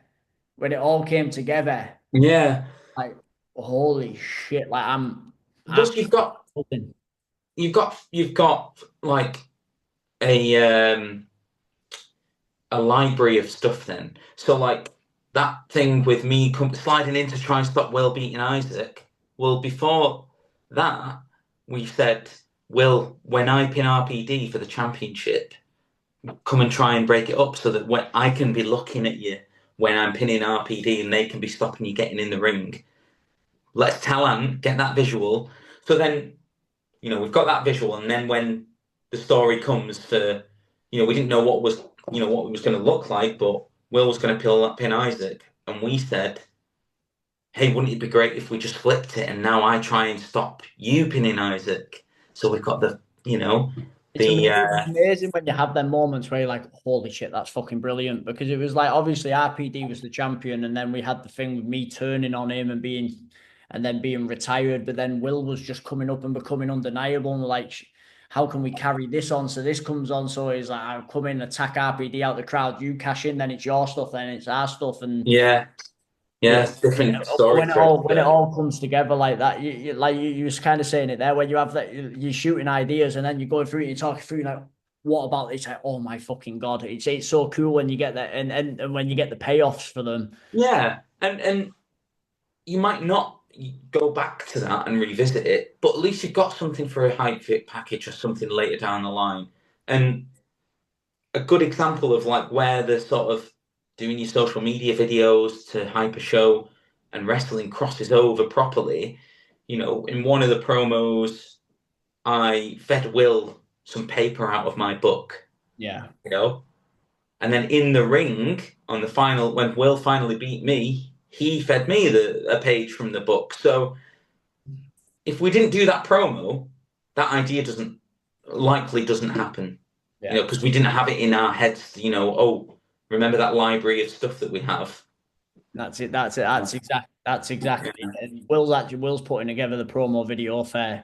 when it all came together, yeah. like holy shit, like I'm Plus, absolutely. you've got like a a library of stuff then. So like that thing with me sliding in to try and stop Will beating Isaac. Well, before that, we said, Will, when I pin RPD for the championship, come and try and break it up so that when I can be looking at you when I'm pinning RPD and they can be stopping you getting in the ring. Let's talent, get that visual. So then, we've got that visual, and then when the story comes for, we didn't know what it was going to look like, but Will was going to pin Isaac, and we said, hey, wouldn't it be great if we just flipped it, and now I try and stop you pinning Isaac? So we've got It's the amazing, it's amazing when you have them moments where you're like, holy shit, that's fucking brilliant. Because it was like, obviously, RPD was the champion, and then we had the thing with me turning on him and then being retired. But then Will was just coming up and becoming undeniable. And we're like, how can we carry this on? So this comes on. So he's like, I'll come in, attack RPD out the crowd. You cash in, then it's your stuff, then it's our stuff. And yeah, you yeah, know, it's different story threads when it there. all comes together like that, you was kind of saying it there when you have that you're shooting ideas and then you're going through it, you're talking through like, what about this? Like, oh my fucking god, it's so cool when you get that and when you get the payoffs for them. Yeah, and you might not go back to that and revisit it, but at least you've got something for a hype fit package or something later down the line. And a good example of like where the sort of doing your social media videos to hype a show and wrestling crosses over properly. In one of the promos, I fed Will some paper out of my book, Yeah, you know, and then in the ring on the final, when Will finally beat me, he fed me a page from the book. So if we didn't do that promo, that idea doesn't happen. yeah. Because we didn't have it in our heads. Oh, remember that library of stuff that we have. That's it. That's it. That's exactly. And Will's putting together the promo video for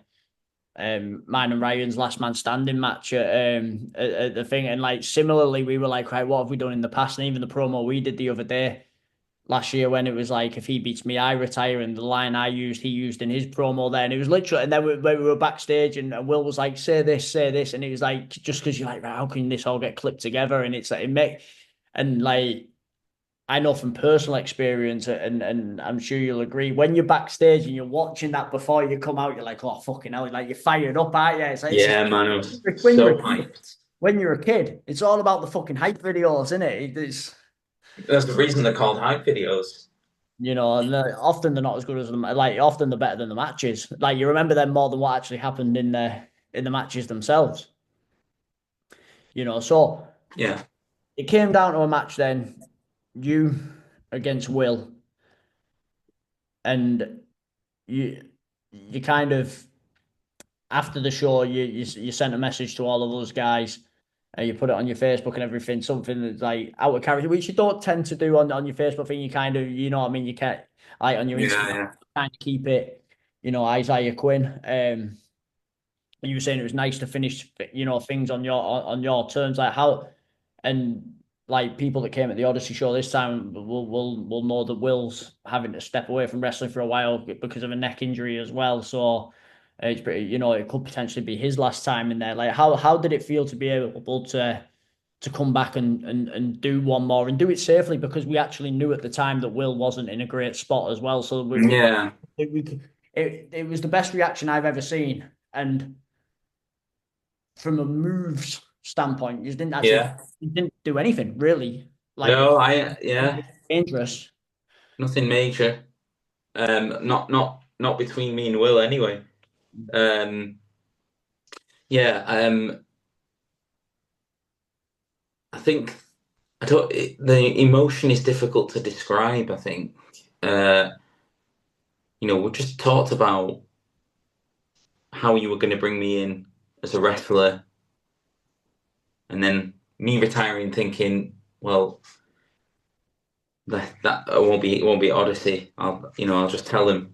mine and Ryan's last man standing match at the thing. And like similarly, we were like, right, what have we done in the past? And even the promo we did the other day last year when it was like, if he beats me, I retire. And the line I used, he used in his promo there. And it was literally, and then when we were backstage and Will was like, say this, say this. And it was like, just because you're like, right, how can this all get clipped together? And it's like, and like, I know from personal experience, and I'm sure you'll agree, when you're backstage and you're watching that before you come out, you're like, oh, fucking hell, like you're fired up, aren't you? It's like, Yeah, man, I was when you're so a kid, hyped. it's all about the fucking hype videos, isn't it? It's, That's the reason they're called hype videos. and often they're not as good as them. Like often they're better than the matches. Like you remember them more than what actually happened in the matches themselves. So Yeah, it came down to a match then, you against Will, and you kind of after the show you sent a message to all of those guys and you put it on your Facebook and everything, something that's like out of character, which you don't tend to do on your Facebook thing. You kind of, you know what I mean, you can't, like on your yeah, Instagram, yeah, kind of keep it, Isaiah Quinn. You were saying it was nice to finish, things on your terms, like how, and like people that came at the Odyssey show this time will know that Will's having to step away from wrestling for a while because of a neck injury as well. So it's pretty, it could potentially be his last time in there. Like how did it feel to be able to come back and do one more and do it safely, because we actually knew at the time that Will wasn't in a great spot as well. So yeah, it was the best reaction I've ever seen. And from a moves standpoint, yeah. you didn't do anything really. Like No, yeah, dangerous. nothing major. Not between me and Will anyway. Um, yeah. I think the emotion is difficult to describe. I think. Uh, we just talked about how you were going to bring me in as a wrestler, and then me retiring, thinking, well, that it won't be Odyssey. I'll just tell them.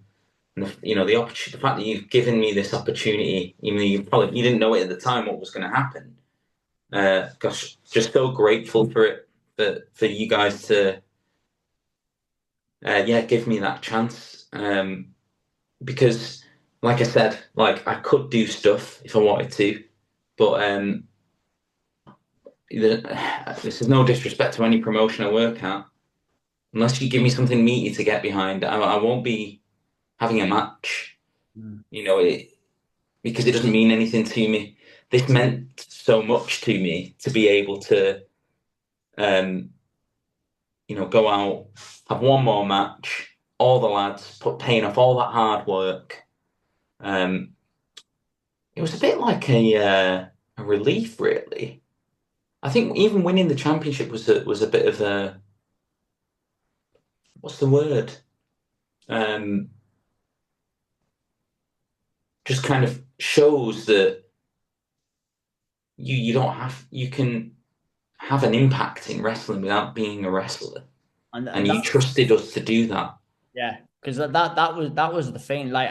And the fact that you've given me this opportunity, even though you didn't know it at the time what was going to happen. Gosh, just so grateful for it, for you guys to, give me that chance. Because, like I said, like I could do stuff if I wanted to, but this is no disrespect to any promotion I work at. Unless you give me something meaty to get behind, I won't be having a match. Mm. Because it doesn't mean anything to me. This meant so much to me to be able to, um, go out, have one more match, all the lads, paying off all that hard work. Um, it was a bit like a relief, really. I think even winning the championship was a bit of a, what's the word? Um, just kind of shows that you can have an impact in wrestling without being a wrestler, And and you that, trusted us to do that. yeah, because that was the thing. Like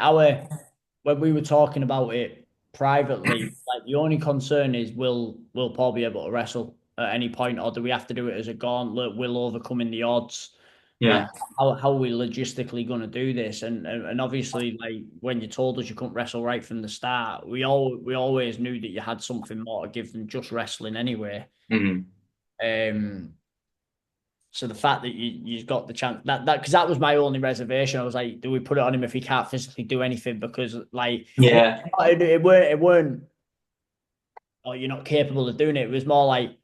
when we were talking about it privately, like the only concern is will Paul be able to wrestle at any point, or do we have to do it as a gauntlet? Will overcoming the odds? Uh, Yeah. how are we logistically going to do this? And obviously, like when you told us you couldn't wrestle right from the start, we always knew that you had something more to give than just wrestling anyway. Mm. Um, so the fact that you've got the chance that because that was my only reservation. I was like, do we put it on him if he can't physically do anything? Because like Yeah. it weren't. Oh, you're not capable of doing it. It was more like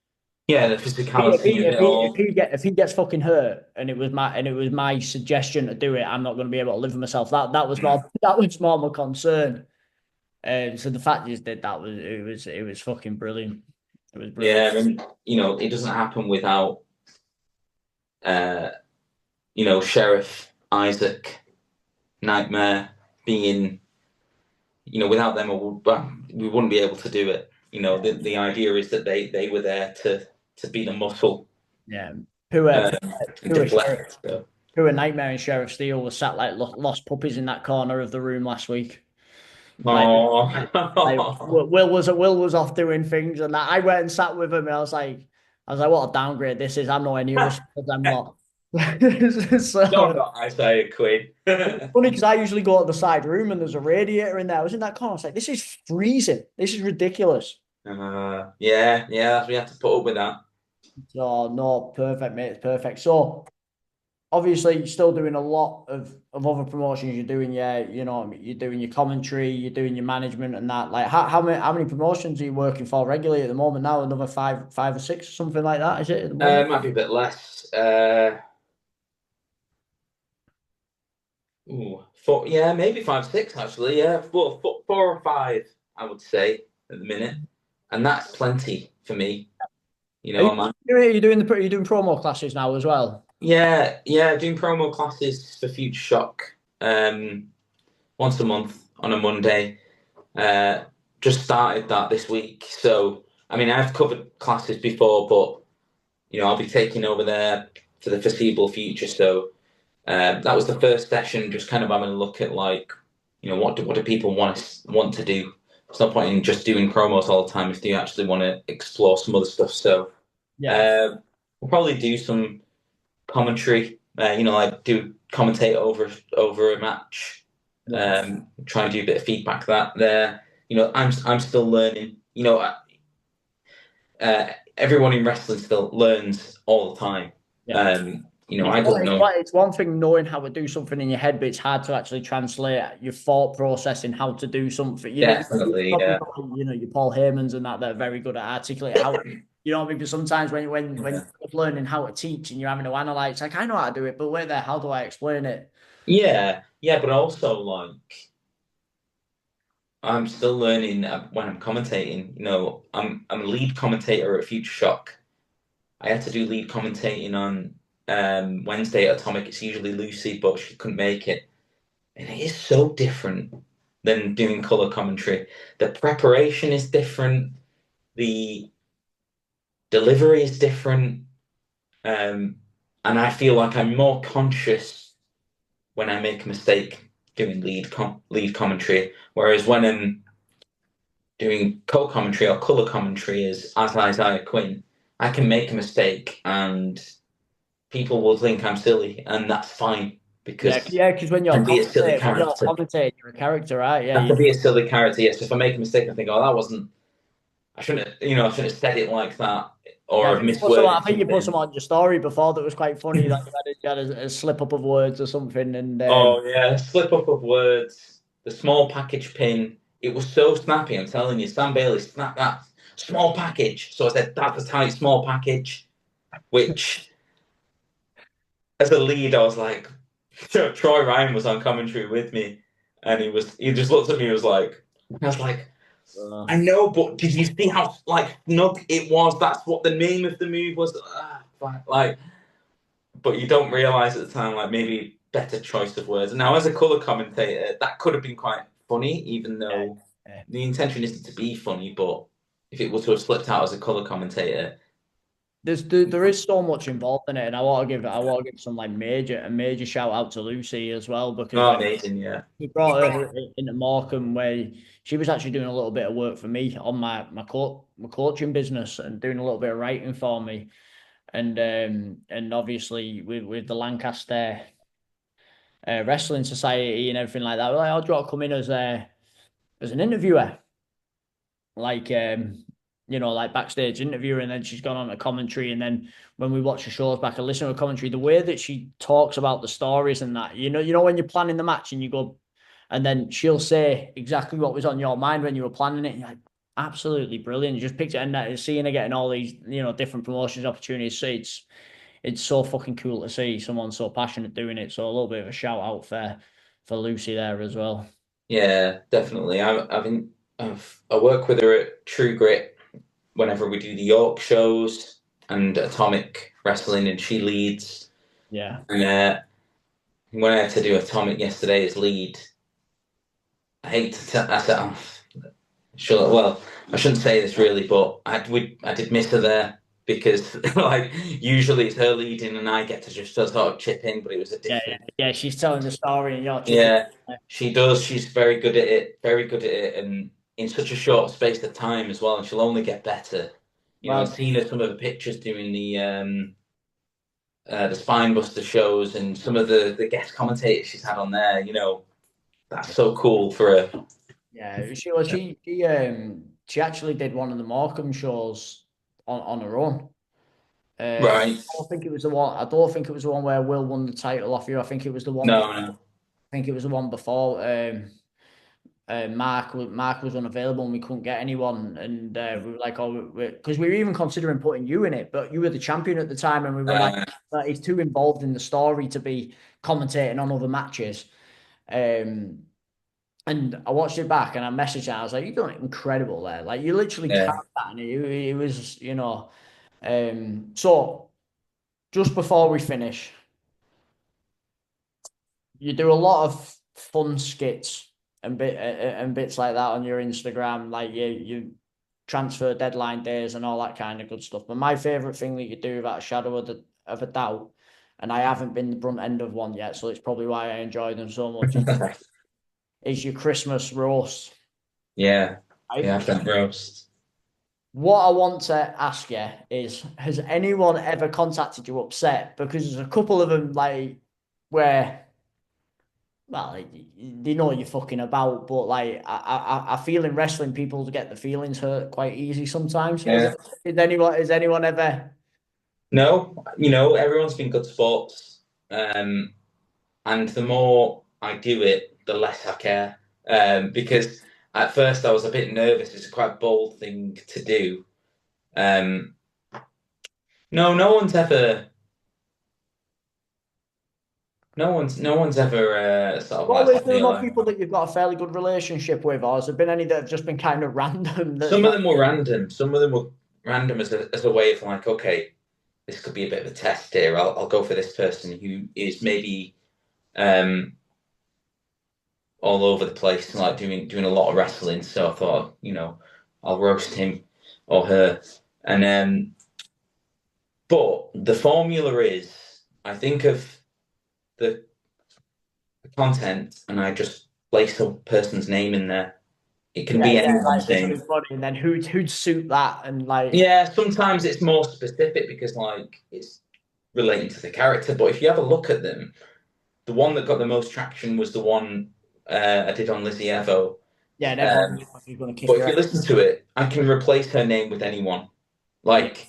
Yeah, the physicality of it all. if he gets fucking hurt, and it was my suggestion to do it, I'm not going to be able to live with myself. That was more my concern. So the fact is that it was fucking brilliant. It was brilliant. Yeah, and it doesn't happen without uh, Sheriff Isaac Nightmare being, without them, we wouldn't be able to do it. The idea is that they were there to be the muscle, Yeah, poor and poor sheriff, deflect. So. poor nightmare and Sheriff Steele was sat like lost puppies in that corner of the room last week. Like, like Oh. Will was off doing things, and I went and sat with him, and I was like, what a downgrade this is. I'm nowhere near as good as I'm not. No, So not Isaiah Quinn. it's funny because I usually go to the side room and there's a radiator in there. I was in that corner. I was like, this is freezing. This is ridiculous. Yeah, we have to put up with that. So no, perfect, mate. It's perfect. So obviously you're still doing a lot of other promotions. You're doing you're doing your commentary, you're doing your management and that. Like how many promotions are you working for regularly at the moment now? Another five or six or something like that, is it at the moment? Might be a bit less. Four, yeah, maybe 5, 6 actually. Yeah, four or five, I would say at the minute, and that's plenty for me. Are you, I'm are you doing promo classes now as well? yeah, doing promo classes for Future Shock, once a month on a Monday. Uh, just started that this week, so I mean I've covered classes before, but I'll be taking over there for the foreseeable future. So that was the first session, just kind of having a look at like, what do people want to do? There's no point in just doing promos all the time if you actually want to explore some other stuff. So Yeah. we'll probably do some commentary. Like do commentate over a match. Yeah. Try and do a bit of feedback that there. I'm still learning. Everyone in wrestling still learns all the time. Yeah. I don't know. It's one thing knowing how to do something in your head, but it's hard to actually translate your thought process in how to do something. Definitely, yeah. Your Paul Heymans and that, they're very good at articulate how, because sometimes when you're learning how to teach and you're having to analyze, it's like, I know how to do it, but wait there, how do I explain it? Yeah, but also like I'm still learning when I'm commentating. I'm a lead commentator at Future Shock. I had to do lead commentating on Wednesday at Atomic. It's usually Lucy, but she couldn't make it. and it is so different than doing color commentary. The preparation is different. The delivery is different. And I feel like I'm more conscious when I make a mistake doing lead commentary, whereas when I'm doing co-commentary or color commentary as Isaiah Quinn, I can make a mistake and people will think I'm silly, and that's fine Yeah, because yeah, because I can be a silly when you're character. commentating, you're a character, right? Yeah, I can be a silly character. Yes, if I make a mistake, I think, oh, that wasn't. I shouldn't. I shouldn't have said it like that, yeah. or I have think I misworded think you put something. some on your story before that was quite funny. Like you had a slip up of words or something, and Oh yeah, slip up of words. The small package pin. It was so snappy. I'm telling you, Sam Bailey snapped that small package. So I said, "That's a tight small package." Which, as a lead, I was like, Troy Ryan was on commentary with me, and he just looked at me and was like, I was like, uh, I know, but did you see how like snug it was? That's what the name of the move was. Like, but you don't realize at the time, like maybe better choice of words. Now, as a color commentator, that could have been quite funny, even yeah, though yeah. the intention isn't to be funny. But if it were to have slipped out as a color commentator, There is so much involved in it, and I want to give some like a major shout out to Lucy as well because oh, amazing, yeah, we brought her into Morecambe where she was actually doing a little bit of work for me on my coaching business and doing a little bit of writing for me, and obviously with the Lancaster Wrestling Society and everything like that, we're like, oh, do you want to come in as an interviewer? Like like backstage interviewer, and then she's gone on a commentary, and then when we watch the shows back and listen to a commentary, the way that she talks about the stories and that, when you're planning the match and you go, and then she'll say exactly what was on your mind when you were planning it, and you're like, absolutely brilliant. You just picked it, and seeing her getting all these, different promotions opportunities. So it's so fucking cool to see someone so passionate doing it. So a little bit of a shout out for Lucy there as well. yeah, definitely. I work with her at True Grit whenever we do the York shows and Atomic Wrestling, and she leads. Yeah. And when I had to do Atomic yesterday as lead, I hate to tell. I said, sure. Well, I shouldn't say this really, but I did miss her there because like usually it's her leading and I get to just sort of chip in, but it was a Yeah, different. yeah, yeah. She's telling the story, and you're chipping. Yeah, she does. She's very good at it. Very good at it, and in such a short space of time as well. And she'll only get better. I've Well, seen her some of the pictures doing the Spinebuster shows and some of the guest commentators she's had on there. That's so cool for her. yeah, she actually did one of the Morecambe shows on her own. Right. I don't think it was the one. I don't think it was the one where Will won the title off you. I think it was the one. No, no. I think it was the one before. Mark was unavailable and we couldn't get anyone, and we were like, oh, because we were even considering putting you in it, but you were the champion at the time, and we were like, Uh, he's too involved in the story to be commentating on other matches. Um, And I watched it back and I messaged her. I was like, "You've done it incredible there. Like you literally yeah. carried that." And it was, So just before we finish, you do a lot of fun skits and bits like that on your Instagram. Like you transfer deadline days and all that kind of good stuff. But my favorite thing that you do without a shadow of a doubt, and I haven't been the brunt end of one yet, so it's probably why I enjoy them so much, is your Christmas roast. Yeah. Right? Yeah, I've done roast. What I want to ask you is, has anyone ever contacted you upset? Because there's a couple of them like where, well, they know you're fucking about, but like I feel in wrestling people get the feelings hurt quite easy sometimes. Yeah. Has anyone ever? No, everyone's been good sports. And the more I do it, the less I care. Because at first I was a bit nervous. It's a quite bold thing to do. Um, no, no one's ever sort of like Always told there me are not like. people that you've got a fairly good relationship with, or has there been any that have just been kind of random that Some of like them were random. Some of them were random as a way of like, okay, this could be a bit of a test here. I'll go for this person who is maybe um, all over the place, like doing a lot of wrestling. So I thought, I'll roast him or her. And but the formula is, I think of the content, and I just place a person's name in there. It can Yeah, be yeah, like anyone's say something name. funny, and then who'd suit that, and like, Yeah, sometimes it's more specific because like it's relating to the character. But if you have a look at them, the one that got the most traction was the one I did on Lizzie Evo. yeah, and Um, everyone's going to kick but your if ass. you listen to it, I can replace her name with anyone. Yeah. Like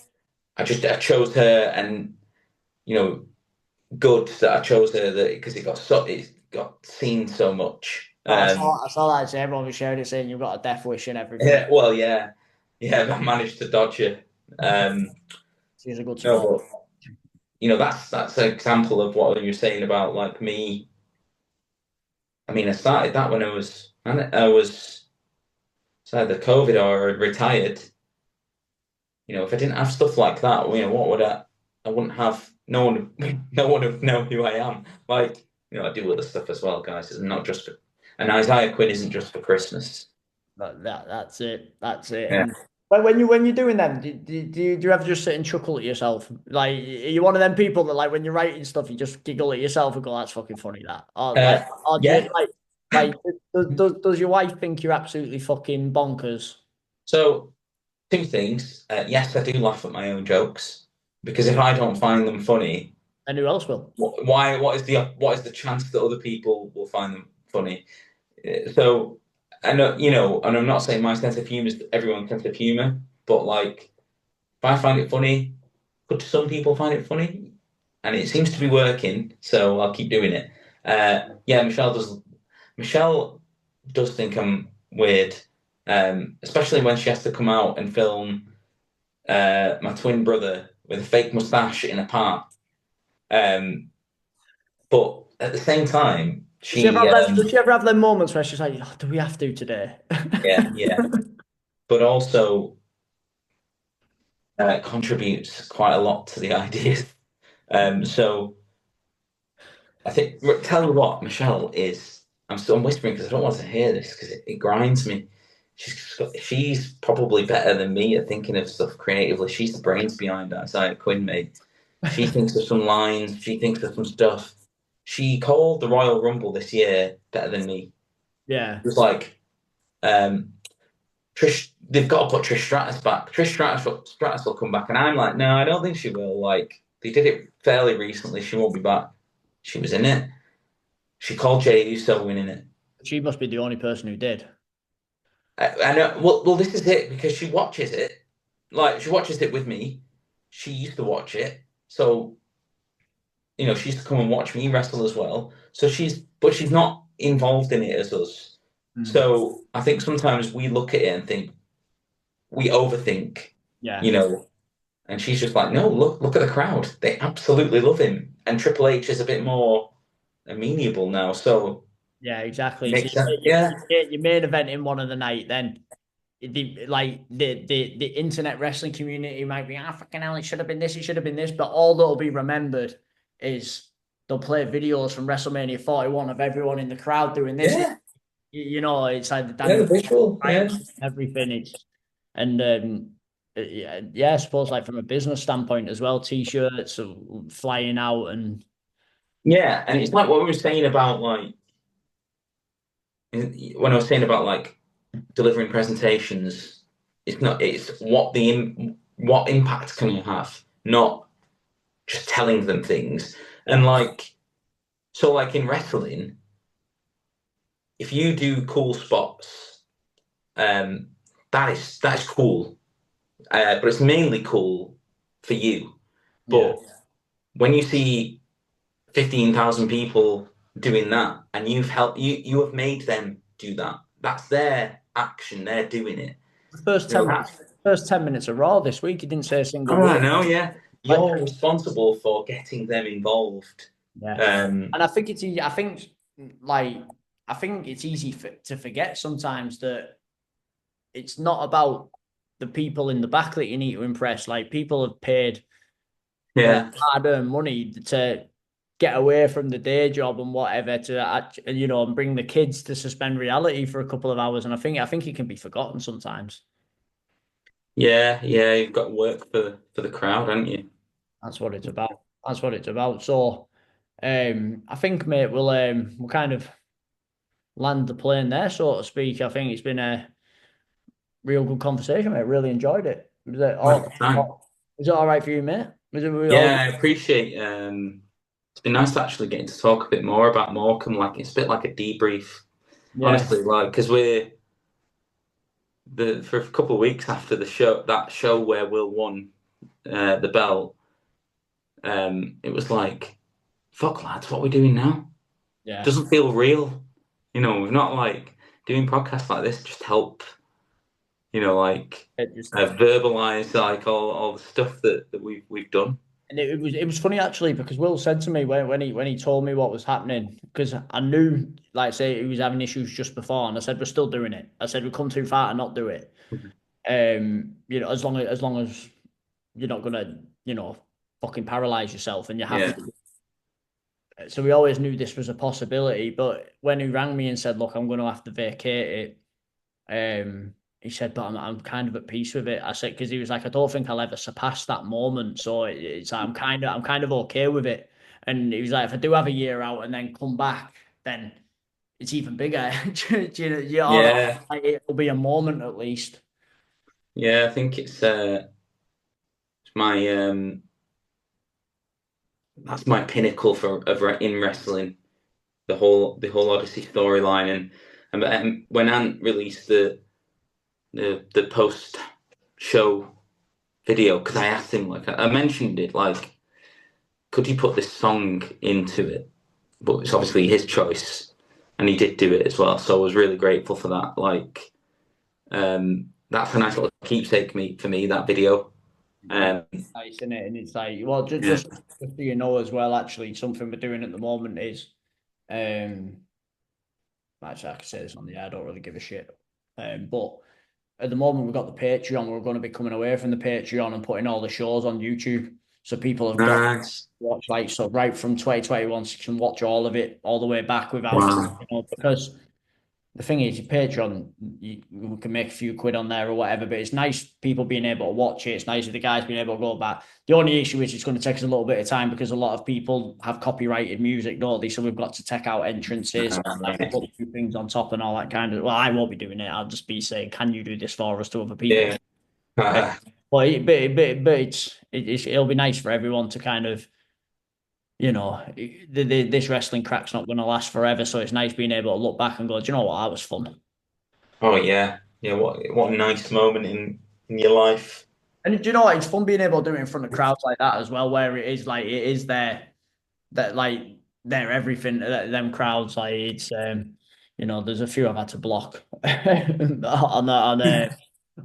I chose her, and you know, good that I chose her that because it got seen so much. Oh, I saw that. So everyone was sharing it, saying you've got a death wish and everything. Yeah, well, yeah, I managed to dodge it. She's a good No, sport. but that's an example of what you were saying about like me. I mean, I started that when I was either COVID or retired. If I didn't have stuff like that, what would I wouldn't have. No one, no one would know who I am. Like, I do other stuff as well, guys. It's not just and Isaiah Quinn isn't just for Christmas. But that's it. That's it. Yeah. And when you're doing them, do you ever just sit and chuckle at yourself? Like, are you one of them people that like when you're writing stuff, you just giggle at yourself and go, "That's fucking funny." That or Uh, do you yeah. like does your wife think you're absolutely fucking bonkers? So two things. Yes, I do laugh at my own jokes because if I don't find them funny, And who else will? why? What is the chance that other people will find them funny? So I know, and I'm not saying my sense of humor is everyone's sense of humor, but like if I find it funny, could some people find it funny? And it seems to be working, so I'll keep doing it. Yeah, Michelle does think I'm weird, especially when she has to come out and film my twin brother with a fake mustache in a park. Um, but at the same time, Does she ever have them moments where she's like, oh, "Do we have to today?" yeah, but also contributes quite a lot to the ideas. So I think tell you what, Michelle is. I'm whispering because I don't want to hear this because it grinds me. She's probably better than me at thinking of stuff creatively. She's the brains behind that. Isaiah Quinn, mate. She thinks of some lines. She thinks of some stuff. She called the Royal Rumble this year better than me. Yeah, It was like um, Trish. They've got to put Trish Stratus back. Stratus will come back, and I'm like, no, I don't think she will. Like they did it fairly recently. She won't be back. She was in it. She called Jay Uso winning it. she must be the only person who did. I know. Well, this is it because she watches it. Like she watches it with me. She used to watch it, so she used to come and watch me wrestle as well. So but she's not involved in it as us. Mm. So I think sometimes we look at it and think we overthink, Yeah, you know, and she's just like, no, look at the crowd. They absolutely love him. And Triple H is a bit more amenable now, so yeah, exactly. So makes sense. you, Yeah, your main event in one of the night, then the internet wrestling community might be, ah, fucking hell, it should have been this, it should have been this, but all that'll be remembered is they'll play videos from WrestleMania 41 of everyone in the crowd doing this. yeah, It's like the yeah. The Daniel visual, Bryan yeah. and everything. Yeah, I suppose like from a business standpoint as well, t-shirts flying out and Yeah, and it's like what we were saying about like when I was saying about like delivering presentations. It's what impact can you have, not just telling them things. And yeah, like so, like in wrestling, if you do cool spots, um, that is cool, but it's mainly cool for you. yeah. But when you see 15,000 people doing that, and you have made them do that. That's their action. They're doing it. The first You know 10 minutes, that's. first 10 minutes of Raw this week, he didn't say a single Oh, I word. know. Yeah, Like, you're responsible for getting them involved. yeah. Um, And I think it's easy. Like, I think it's easy to forget sometimes that it's not about the people in the back that you need to impress. Like, people have paid yeah, hard-earned money to get away from the day job and whatever and bring the kids to suspend reality for a couple of hours. And I think it can be forgotten sometimes. Yeah, yeah, you've got to work for the crowd, haven't you? That's what it's about. That's what it's about. So, I think, mate, we'll kind of land the plane there, so to speak. I think it's been a real good conversation, mate. Really enjoyed it. Right, time. Was it all right for you, mate? Was it we all Yeah, I appreciate. It's been nice to actually getting to talk a bit more about Morecambe. Like it's a bit like a debrief, Yeah, honestly. Like because we're the for a couple of weeks after that show where Will won the belt. It was like, fuck lads, what are we doing now? yeah. Doesn't feel real. We've not like doing podcasts like this just help. Like It just verbalize like all the stuff that we've done. And it was funny actually because Will said to me when he told me what was happening, because I knew, like, say, he was having issues just before, and I said we're still doing it. I said we've come too far to not do it. As long as you're not gonna, fucking paralyze yourself, and you have Yeah, to. So we always knew this was a possibility. But when he rang me and said, "Look, I'm going to have to vacate it," he said, "But I'm kind of at peace with it." I said, because he was like, "I don't think I'll ever surpass that moment." So it's like, I'm kind of okay with it. And he was like, "If I do have a year out and then come back, then it's even bigger." yeah, Like, it'll be a moment at least. yeah. I think it's my that's my pinnacle in wrestling. The whole Odyssey storyline and when Ant released the post show video because I asked him like I mentioned it like could you put this song into it, but it's obviously his choice and he did do it as well, so I was really grateful for that. Like that's a nice little keepsake for me, that video. um Nice, isn't it? And it's like, well, yeah, just so you know as well, actually, something we're doing at the moment is, um, actually, I can say this on the air, I don't really give a shit. But at the moment, we've got the Patreon. We're going to be coming away from the Patreon and putting all the shows on YouTube. So people have got to nice. watch, like, so right from 2021, so you can watch all of it all the way back without, Wow. because the thing is, your Patreon, you can make a few quid on there or whatever, but it's nice people being able to watch it. It's nice if the guys being able to go back. The only issue is it's going to take us a little bit of time because a lot of people have copyrighted music, don't they? So we've got to take out entrances, put a few things on top and all that kind of. Well, I won't be doing it. I'll just be saying, "Can you do this for us?" to other people. Yeah. Uh, but it'll be nice for everyone to kind of, this wrestling crack's not going to last forever. So it's nice being able to look back and go, "Do you know what? That was fun." Oh yeah, yeah. What a nice moment in your life. And do you know what? It's fun being able to do it in front of crowds like that as well, where it is like it is that like they're everything. Them crowds, like it's there's a few I've had to block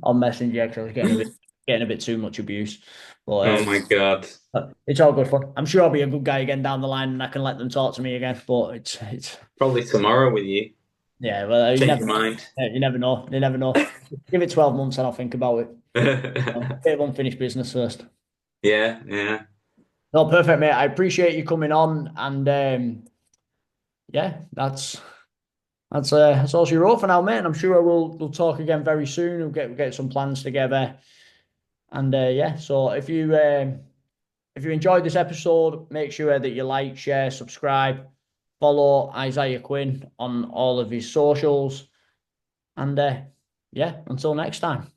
on Messenger because I was getting a bit too much abuse. Oh But my God. it's all good fun. I'm sure I'll be a good guy again down the line, and I can let them talk to me again. But it's Probably tomorrow with you. yeah. Well, Change your mind. you never know. You never know. Give it 12 months, and I'll think about it. Bit of unfinished business first. Yeah, yeah. No, perfect, mate. I appreciate you coming on, and yeah, that's all she wrote for now, mate. And I'm sure we'll talk again very soon. We'll get some plans together, and yeah. So if you enjoyed this episode, make sure that you like, share, subscribe, follow Isaiah Quinn on all of his socials, and yeah. Until next time.